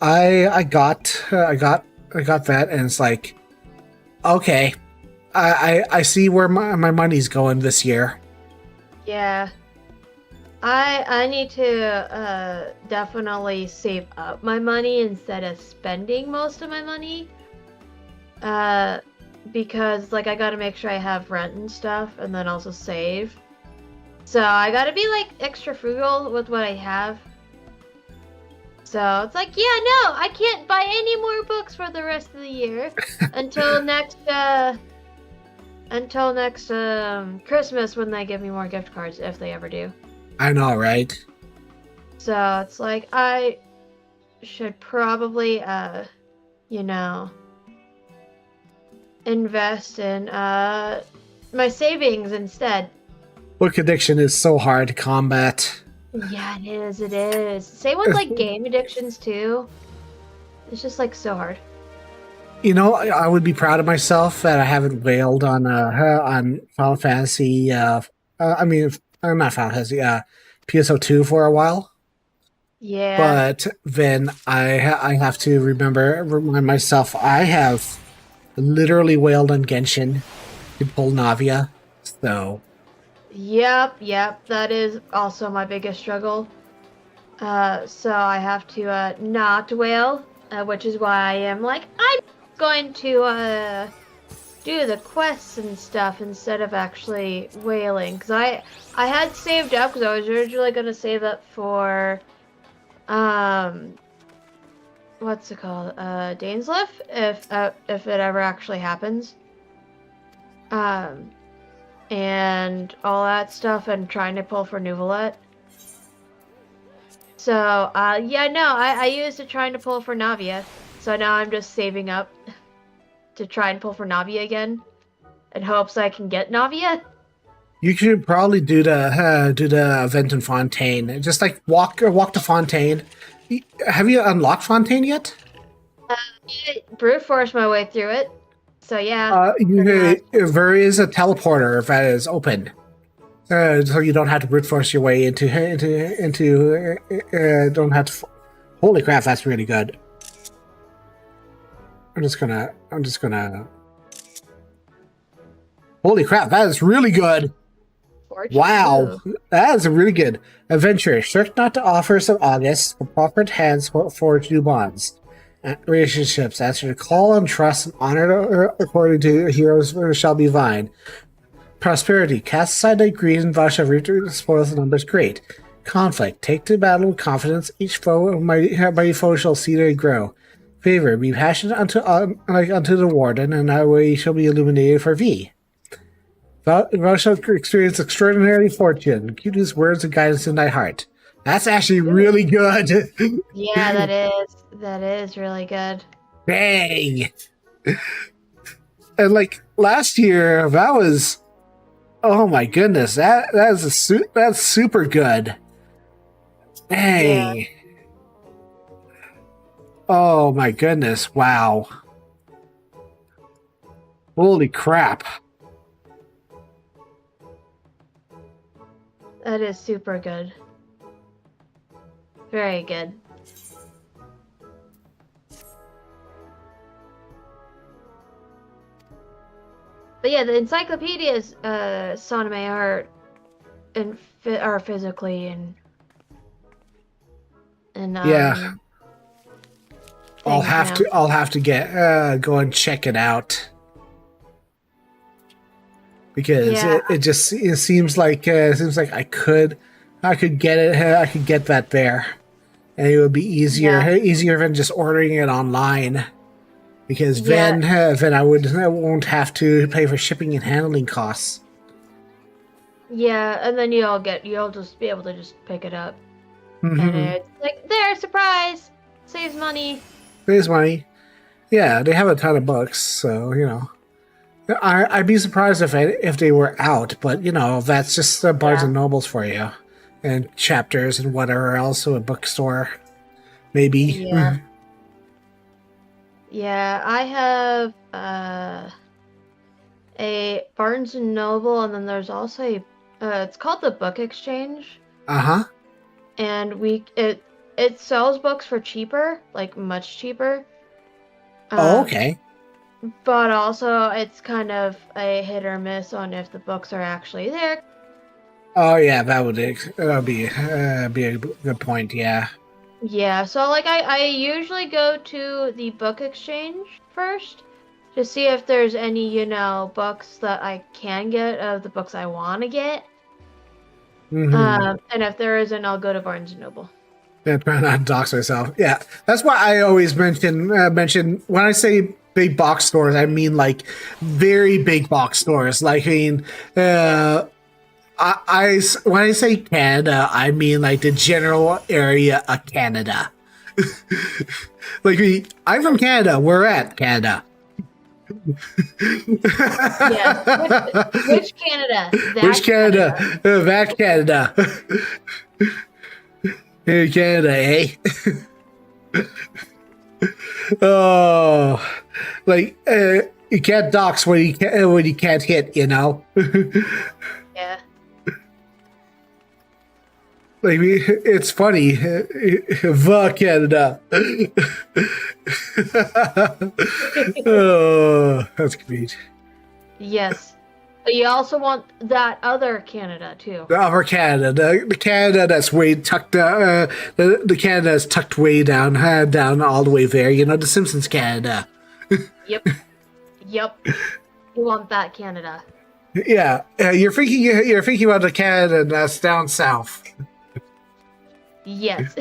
I got that, and it's like, okay, I see where my money's going this year. Yeah. I need to definitely save up my money instead of spending most of my money. Because like I gotta make sure I have rent and stuff and then also save. So I gotta be like extra frugal with what I have. So it's like, yeah, no, I can't buy any more books for the rest of the year until next Christmas when they give me more gift cards if they ever do. I know, right? So it's like I should probably you know, invest in my savings instead. Book addiction is so hard to combat. Yeah, it is. Same with like game addictions too. It's just like so hard. You know, I would be proud of myself that I haven't wailed on Final Fantasy. I mean, not Final Fantasy. PSO2 for a while. Yeah. But then I have to remind myself I have literally wailed on Genshin to pull Navia. So Yep, that is also my biggest struggle. So I have to not wail, which is why I am like, I'm going to do the quests and stuff instead of actually whaling. Because I had saved up, because I was originally going to save up for, what's it called? Dainsliff, if it ever actually happens. And all that stuff, and trying to pull for Nuvalet. So, yeah, no, I used it trying to pull for Navia. So now I'm just saving up to try and pull for Navia again, in hopes I can get Navia. you should probably do the event in Fontaine. Just like walk to Fontaine. Have you unlocked Fontaine yet? Brute force my way through it. So yeah. There is a teleporter that is open, so you don't have to brute force your way into. Don't have to. Holy crap, that's really good. I'm just gonna. Holy crap, that is really good. Fortune. Wow, Ooh. that is a really good adventure. Search not to offers of August, but proffered hands forge new bonds. Relationships, answer to call and trust and honor according to heroes shall be thine. Prosperity. Cast aside the greed and Vash of root spoils the numbers. Great. Conflict. Take to battle with confidence. Each mighty foe shall see they grow. Favor. Be passionate unto the warden, and that way shall be illuminated for V. Thou shalt experience extraordinary fortune. Keep these words of guidance in thy heart. That's actually really good. Yeah, that is. That is really good. Dang. And like last year, that was, oh my goodness, that's super good. Dang. Yeah. Oh my goodness, wow. Holy crap. That is super good. Very good. But yeah, the encyclopedias, Soname are physically and Yeah. I'll have to get go and check it out. Because it seems like I could get it. I could get that there, and it would be easier than just ordering it online. Because then I won't have to pay for shipping and handling costs. Yeah, and then you'll just be able to just pick it up, Mm-hmm. and it's like there, surprise, saves money. Saves money. Yeah, they have a ton of books, so you know. I'd be surprised if they were out, but you know that's just Barnes and Nobles for you, and Chapters and whatever else, so a bookstore, maybe. Yeah. Yeah, I have a Barnes and Noble, and then there's also it's called the Book Exchange. Uh-huh. And it sells books for cheaper, like much cheaper. Okay. But also, it's kind of a hit or miss on if the books are actually there. Oh yeah, that would be a good point. Yeah. Yeah, so like I usually go to the Book Exchange first to see if there's any books that I can get of the books I want to get. Mm-hmm. And if there isn't, I'll go to Barnes and Noble. Yeah, try not to dox myself. Yeah, that's why I always mention when I say big box stores, I mean like very big box stores. Like I when I say Canada, I mean like the general area of Canada. Like I'm from Canada. We're at Canada. Yeah. Which Canada? Which Canada? That Canada. Hey, Canada, eh? Oh, like you can't dox when you can't hit, you know. Yeah. Like it's funny, the Canada. Oh, that's great. Yes. But you also want that other Canada too. The upper Canada, the Canada that's way tucked, the Canada that's tucked way down all the way there. You know, the Simpsons Canada. Yep. Yep. You want that Canada. Yeah, you're thinking about the Canada that's down south. Yes.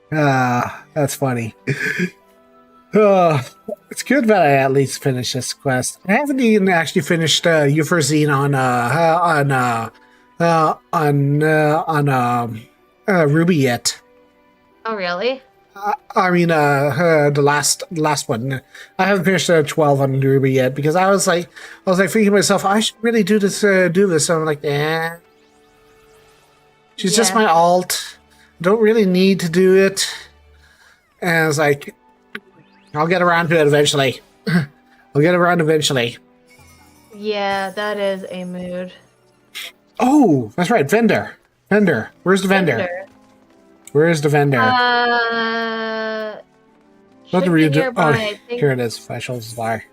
That's funny. It's good that I at least finished this quest. I haven't even actually finished Euphrazine on Ruby yet. Oh, really? I mean, the last one. I haven't finished 12 on Ruby yet because I was like thinking to myself, I should really do this. So I'm like, eh. She's just my alt. Don't really need to do it. And I was like, I'll get around to it eventually. I'll get around eventually. Yeah, that is a mood. Oh, that's right. Vendor. Where's the vendor? Where's the vendor? Should be nearby, I think. Here it is. Special Bar.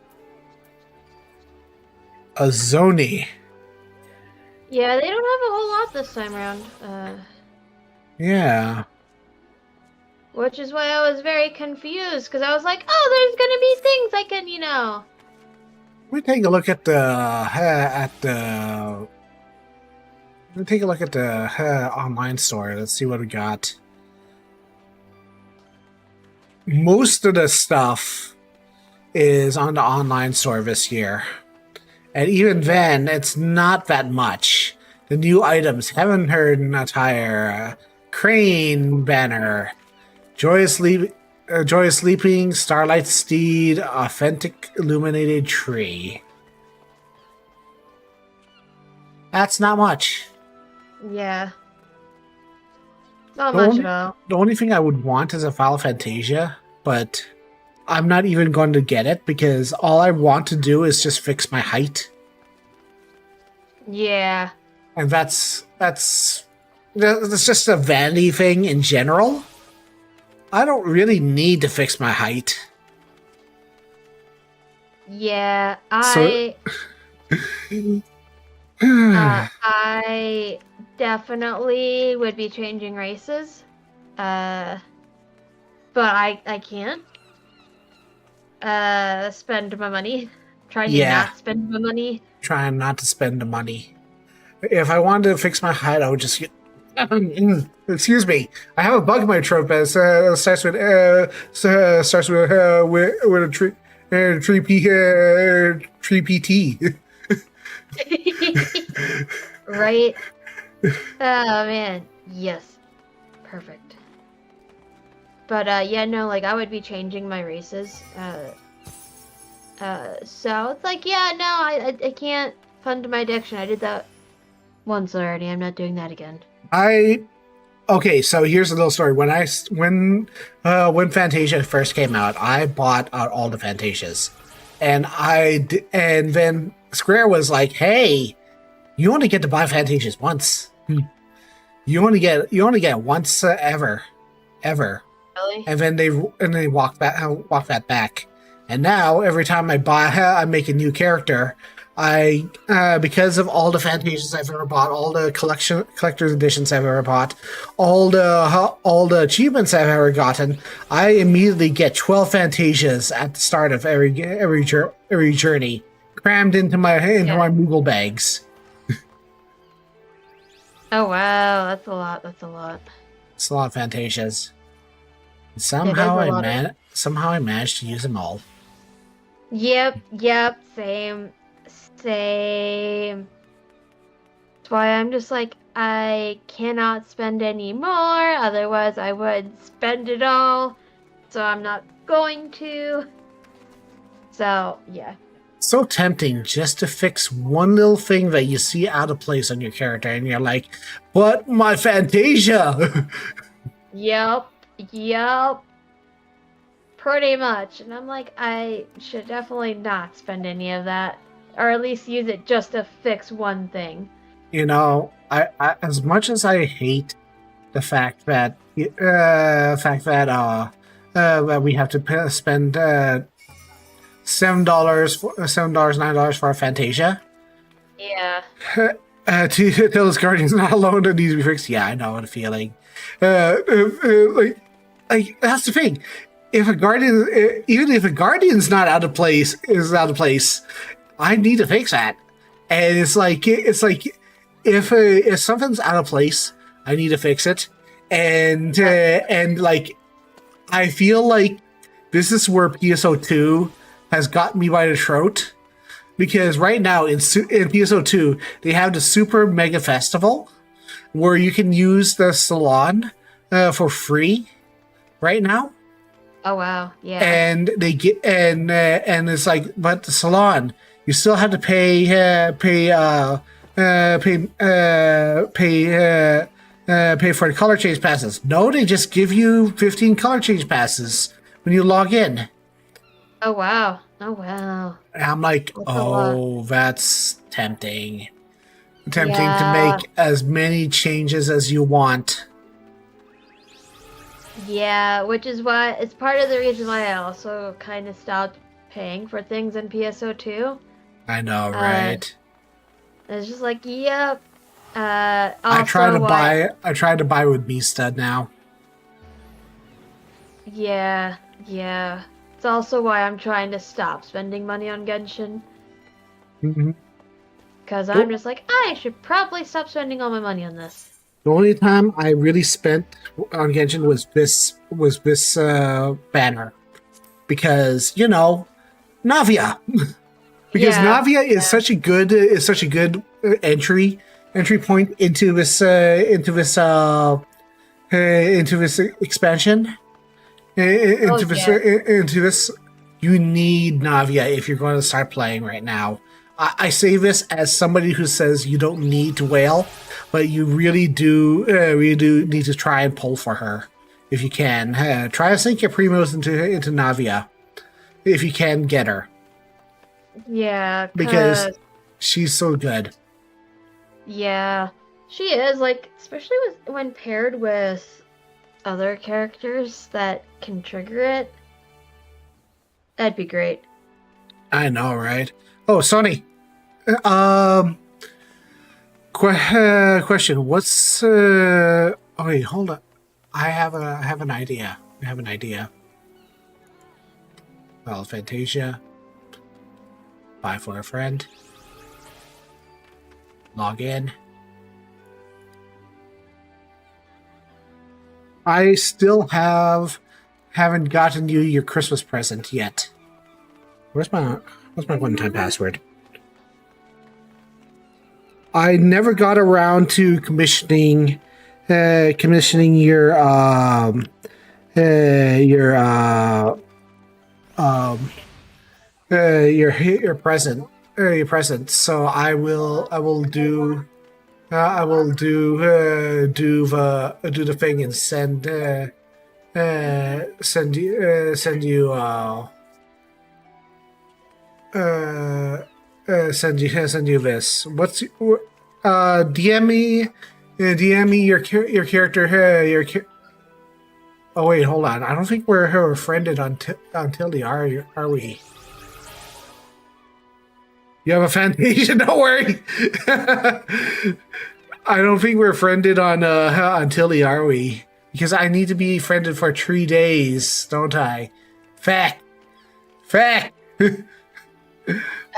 A Zoni. Yeah, they don't have a whole lot this time around. Yeah. which is why I was very confused because I was like, oh, there's gonna be things I can, Let me take a look at the. Let me take a look at the online store. Let's see what we got. Most of the stuff is on the online store this year. And even then, it's not that much. The new items, Heavensturn attire, Crane banner, Joyous Sleeping, Starlight Steed, Authentic Illuminated Tree. That's not much. Yeah. Not The much only- at all. The only thing I would want is a Final Fantasia, but I'm not even going to get it because all I want to do is just fix my height. Yeah. And that's just a vanity thing in general. I don't really need to fix my height. Yeah. So- I definitely would be changing races. But I can't. Spend my money. Try to Yeah. not spend my money. Trying not to spend the money. If I wanted to fix my height, I would just get. Excuse me. I have a bug in my throat that starts with with a tree PT. Right? Oh man. Yes. Perfect. But yeah, no, like I would be changing my races. So it's like, yeah, no, I can't fund my addiction. I did that once already. I'm not doing that again. Okay, so here's a little story. When Fantasia first came out, I bought out all the Fantasias, and then Square was like, "Hey, you only get to buy Fantasias once. You only get once ever." Really? And then they walk that back. And now every time I make a new character, I because of all the Fantasias I've ever bought, all the collector's editions I've ever bought, all the achievements I've ever gotten, I immediately get 12 Fantasias at the start of every journey, crammed into my Moogle bags. Oh wow, that's a lot. That's a lot. It's a lot of Fantasias. Somehow I managed to use them all. Yep, same. That's why I'm just like, I cannot spend any more, otherwise I would spend it all. So I'm not going to. So, yeah. So tempting just to fix one little thing that you see out of place on your character, and you're like, but my Fantasia! Yep. Pretty much. And I'm like, I should definitely not spend any of that. Or at least use it just to fix one thing. You know, I as much as I hate the fact that we have to spend $7, $9 for a Fantasia. Yeah. To tell this Guardian's not alone that needs to be fixed. Yeah, I know what a feeling. Like that's the thing. If a Guardian, even if a Guardian's not out of place, I need to fix that. And it's like if something's out of place, I need to fix it. And like I feel like this is where PSO2 has got me by the throat, because right now in PSO2 they have the Super Mega Festival where you can use the salon for free right now. Oh wow, yeah. And they get and it's like, but the salon, you still have to pay for the color change passes. No, they just give you 15 color change passes when you log in. Oh wow. And I'm like, That's that's tempting. Tempting Yeah. to make as many changes as you want. Yeah, which is why it's part of the reason why I also kind of stopped paying for things in PSO2. I know, right? It's just like, yep. I try to buy with Mista now. Yeah, yeah. It's also why I'm trying to stop spending money on Genshin. Mm-hmm. Because I'm just like, I should probably stop spending all my money on this. The only time I really spent on Genshin was this banner because Navia because Yeah, Navia is such a good entry point into this expansion oh yeah. into this. You need Navia if you're going to start playing right now. I say this as somebody who says you don't need to whale, but you really do need to try and pull for her if you can. Try to sink your primos into Navia if you can get her Yeah, because 'cause she's so good. yeah, she is like, especially when paired with other characters that can trigger it. That'd be great. I know, right? Oh, Sonny. Um, question. What's Oh wait, hold on. I have an idea. I have an idea. Well, Fantasia. Buy for a friend. Log in. I still haven't gotten you your Christmas present yet. What's my one-time password? I never got around to commissioning your your your present. So I will do the thing and send you this. DM me your character oh wait, hold on. I don't think we're friended on Tilly, are we? You have a Fantasia, don't worry. I don't think we're friended on Tilly, are we? Because I need to be friended for 3 days, don't I? Fact.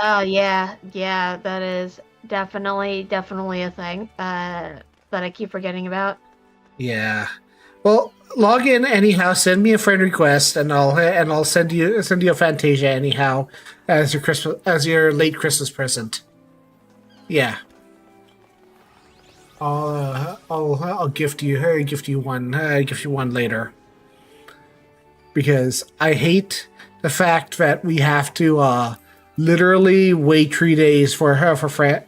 Oh yeah, yeah, that is definitely a thing that I keep forgetting about. Yeah. Well, log in anyhow. Send me a friend request, and I'll send you a Fantasia anyhow as your late Christmas present. Yeah. I'll gift you one later because I hate the fact that we have to literally wait 3 days for friend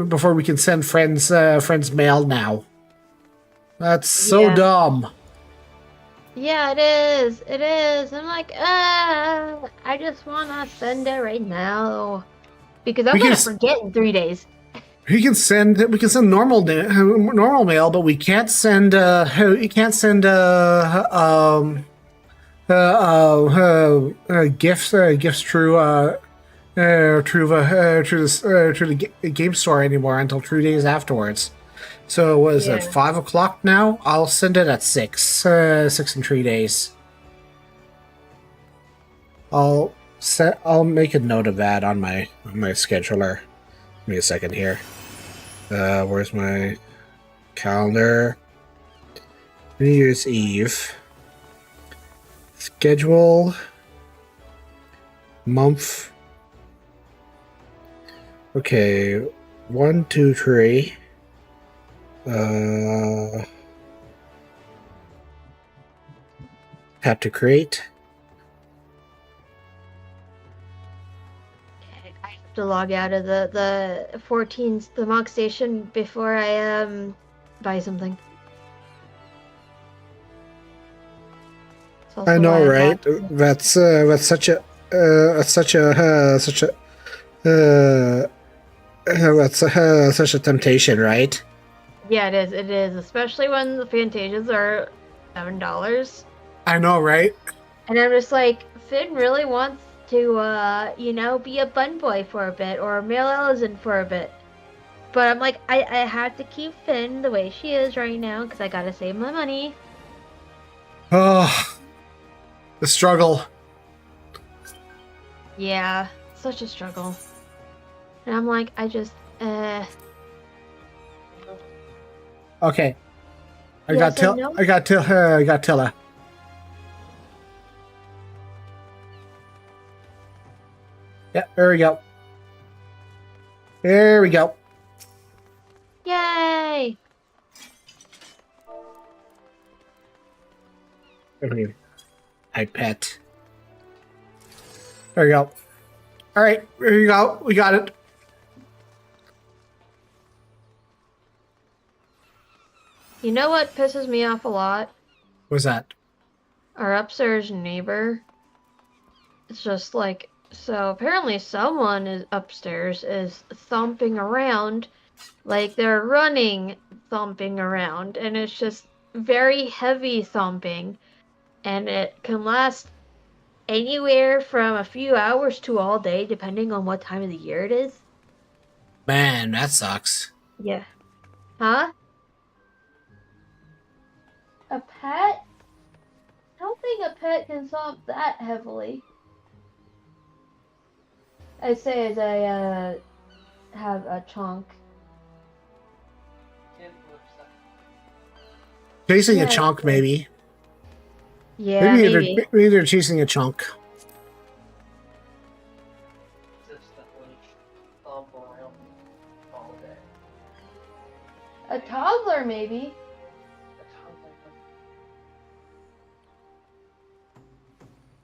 before we can send friends mail now. That's so Yeah. dumb. Yeah, it is. It is. I'm like, I just wanna send it right now because I'm We gonna can forget in 3 days. we can send normal mail, but we can't send gifts through the game store anymore until 3 days afterwards. So what is it, Yeah. 5 o'clock now? I'll send it at 6 in 3 days. I'll make a note of that on my scheduler. Give me a second here. Where's my calendar? New Year's Eve. Schedule. Month. Okay. 1, 2, 3. Have to create. I have to log out of the 14's the Monk Station before I buy something. It's also I know, why I'm right? not- That's such a such a temptation, right? Yeah, it is. It is, especially when the Fantasias are $7. I know, right? And I'm just like, Finn really wants to, be a bun boy for a bit or a male Ellison for a bit. But I'm like, I have to keep Finn the way she is right now because I gotta save my money. Oh, The struggle. Yeah, such a struggle. And I'm like, Okay. I Yes and no? I got Tilla. Yeah, there we go. There we go. Yay! I pet. There we go. All right, there you go. We got it. You know what pisses me off a lot? What's that? Our upstairs neighbor. It's just like, so apparently someone is upstairs is thumping around, like they're running, thumping around, and it's just very heavy thumping, and it can last anywhere from a few hours to all day, depending on what time of the year it is. Man, that sucks. Yeah. Huh? A pet? I don't think a pet can thump that heavily. I say as I have a chunk. Chasing Yeah, a chunk, maybe. Yeah, maybe. Maybe they're chasing a chunk. A toddler, maybe.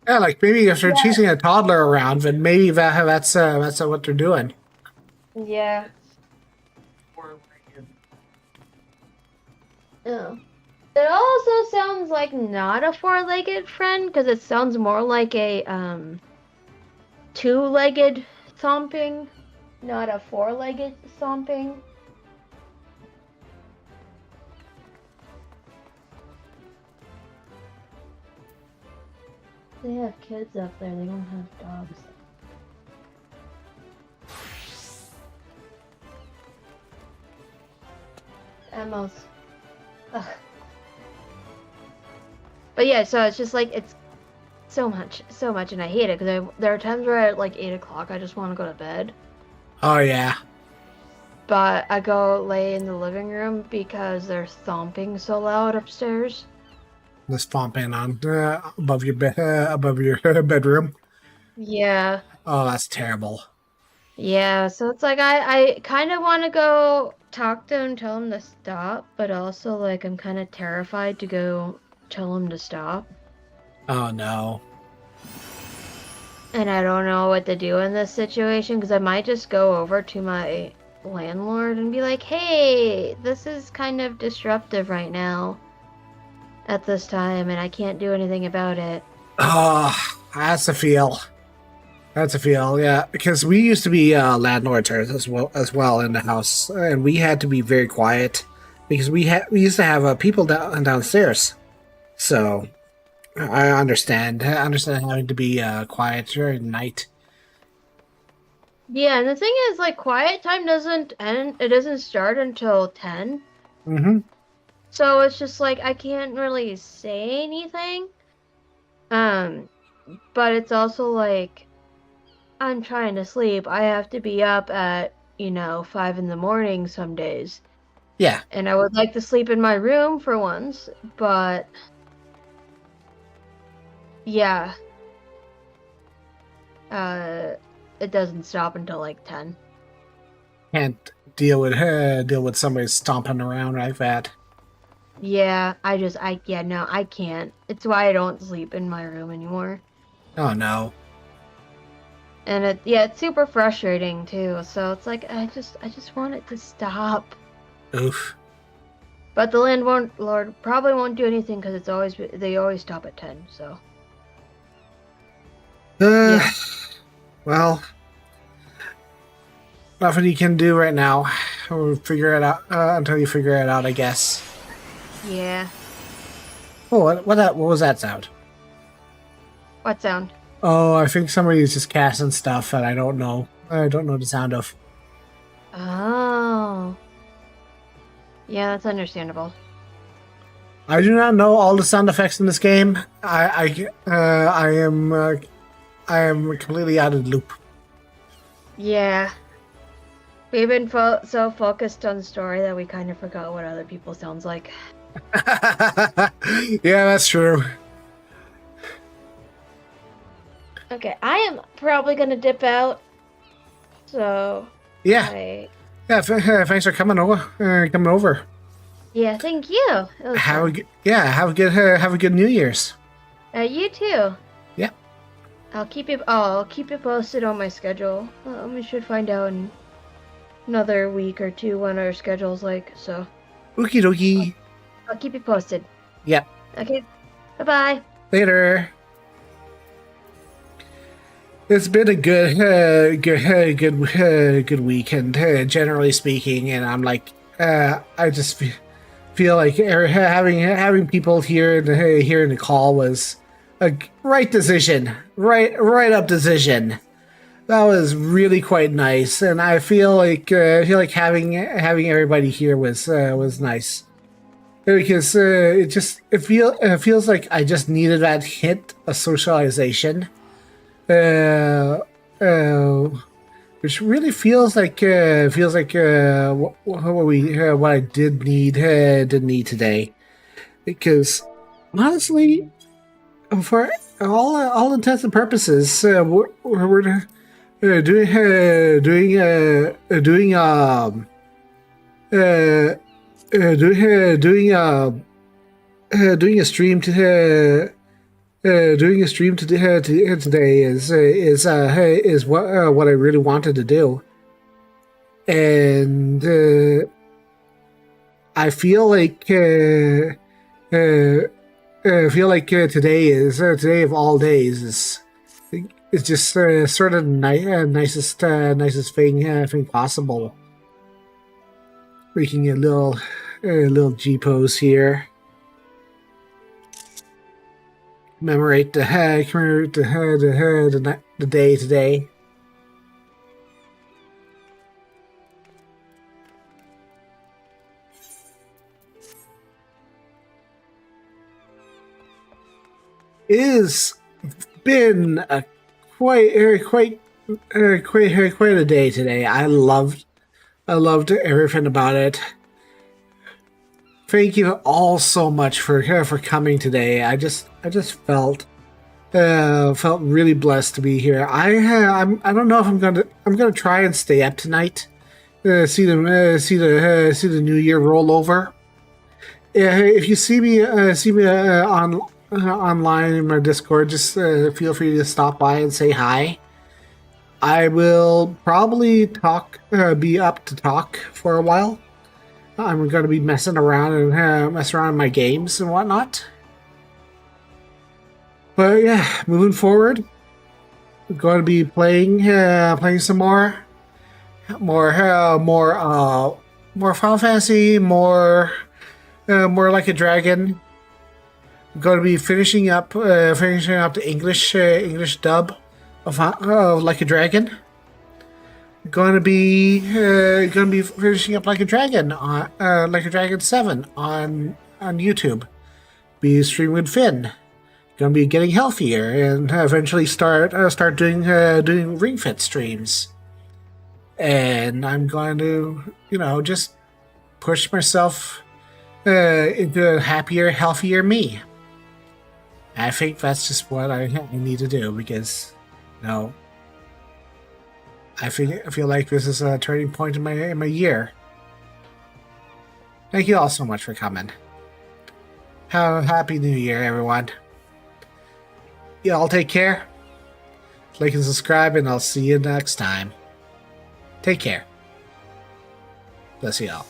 Yeah, like maybe if they're chasing a toddler around, then maybe that's what they're doing. Yeah. Oh. It also sounds like not a four-legged friend, because it sounds more like a two-legged thumping, not a four-legged thumping. They have kids up there, they don't have dogs. Emma's. Ugh. But yeah, so it's just like, it's so much, and I hate it, because there are times where at like 8 o'clock I just want to go to bed. Oh yeah. But I go lay in the living room because they're thumping so loud upstairs. The stomping on above your bedroom. Yeah. Oh, that's terrible. Yeah, so it's like I kind of want to go talk to him, tell him to stop, but also like I'm kind of terrified to go tell him to stop. Oh no. And I don't know what to do in this situation, because I might just go over to my landlord and be like, hey, this is kind of disruptive right now at this time, and I can't do anything about it. Oh, that's a feel. That's a feel, yeah. Because we used to be landlords as well in the house, and we had to be very quiet because we used to have people downstairs. So I understand. I understand having to be quiet during the night. Yeah, and the thing is, like, quiet time doesn't end, it doesn't start until 10. Mm-hmm. So it's just like, I can't really say anything. But it's also like, I'm trying to sleep. I have to be up at, 5 in the morning some days. Yeah. And I would like to sleep in my room for once, but yeah. It doesn't stop until like 10. Can't deal with somebody stomping around like that. Yeah, no, I can't. It's why I don't sleep in my room anymore. Oh no. And it's super frustrating too. So it's like I just want it to stop. Oof. But the landlord probably won't do anything because they always stop at 10. So. Yeah. Well, nothing you can do right now. We'll figure it out until you figure it out, I guess. Yeah. Oh, what was that sound? What sound? Oh, I think somebody's just casting stuff that I don't know. I don't know the sound of. Oh. Yeah, that's understandable. I do not know all the sound effects in this game. I am completely out of the loop. Yeah. We've been so focused on story that we kind of forgot what other people sounds like. Yeah, that's true. Okay, I am probably gonna dip out. So Yeah, thanks for coming over. yeah, thank you. It was Have a fun. good, have a good New Year's. You too. Yeah. I'll keep you posted on my schedule. We should find out in another week or two when our schedule's like. So Okie dokie. I'll keep you posted. Yeah. Okay. Bye-bye. Later. It's been a good weekend, generally speaking, and I'm like, I just feel like having people here in the call was a right decision, right up decision. That was really quite nice, and I feel like having everybody here was nice because it feels like I just needed that hint of socialization. Which really feels like what I did need today, because honestly, for all intents and purposes, we're doing a stream to. Doing a stream today is what I really wanted to do, and I feel like today of all days is just sort of nicest thing possible. Making a little G pose here. Commemorate the day today. It's been a quite a day today. I loved everything about it. Thank you all so much for coming today. I just felt really blessed to be here. I don't know if I'm gonna try and stay up tonight. See the new year roll over. If you see me online in my Discord, just feel free to stop by and say hi. I will probably be up to talk for a while. I'm going to be messing around in my games and whatnot. But yeah, moving forward, we're going to be playing some more Final Fantasy, more Like a Dragon. I'm going to be finishing up the English dub of Like a Dragon. Gonna be finishing up Like a Dragon on Like a Dragon 7 on YouTube. Be streaming with Finn. Gonna be getting healthier and eventually start doing Ring Fit streams. And I'm going to just push myself into a happier, healthier me. I think that's just what I need to do because I feel like this is a turning point in my year. Thank you all so much for coming. Have a happy New Year, everyone. You all take care. Like and subscribe, and I'll see you next time. Take care. Bless you all.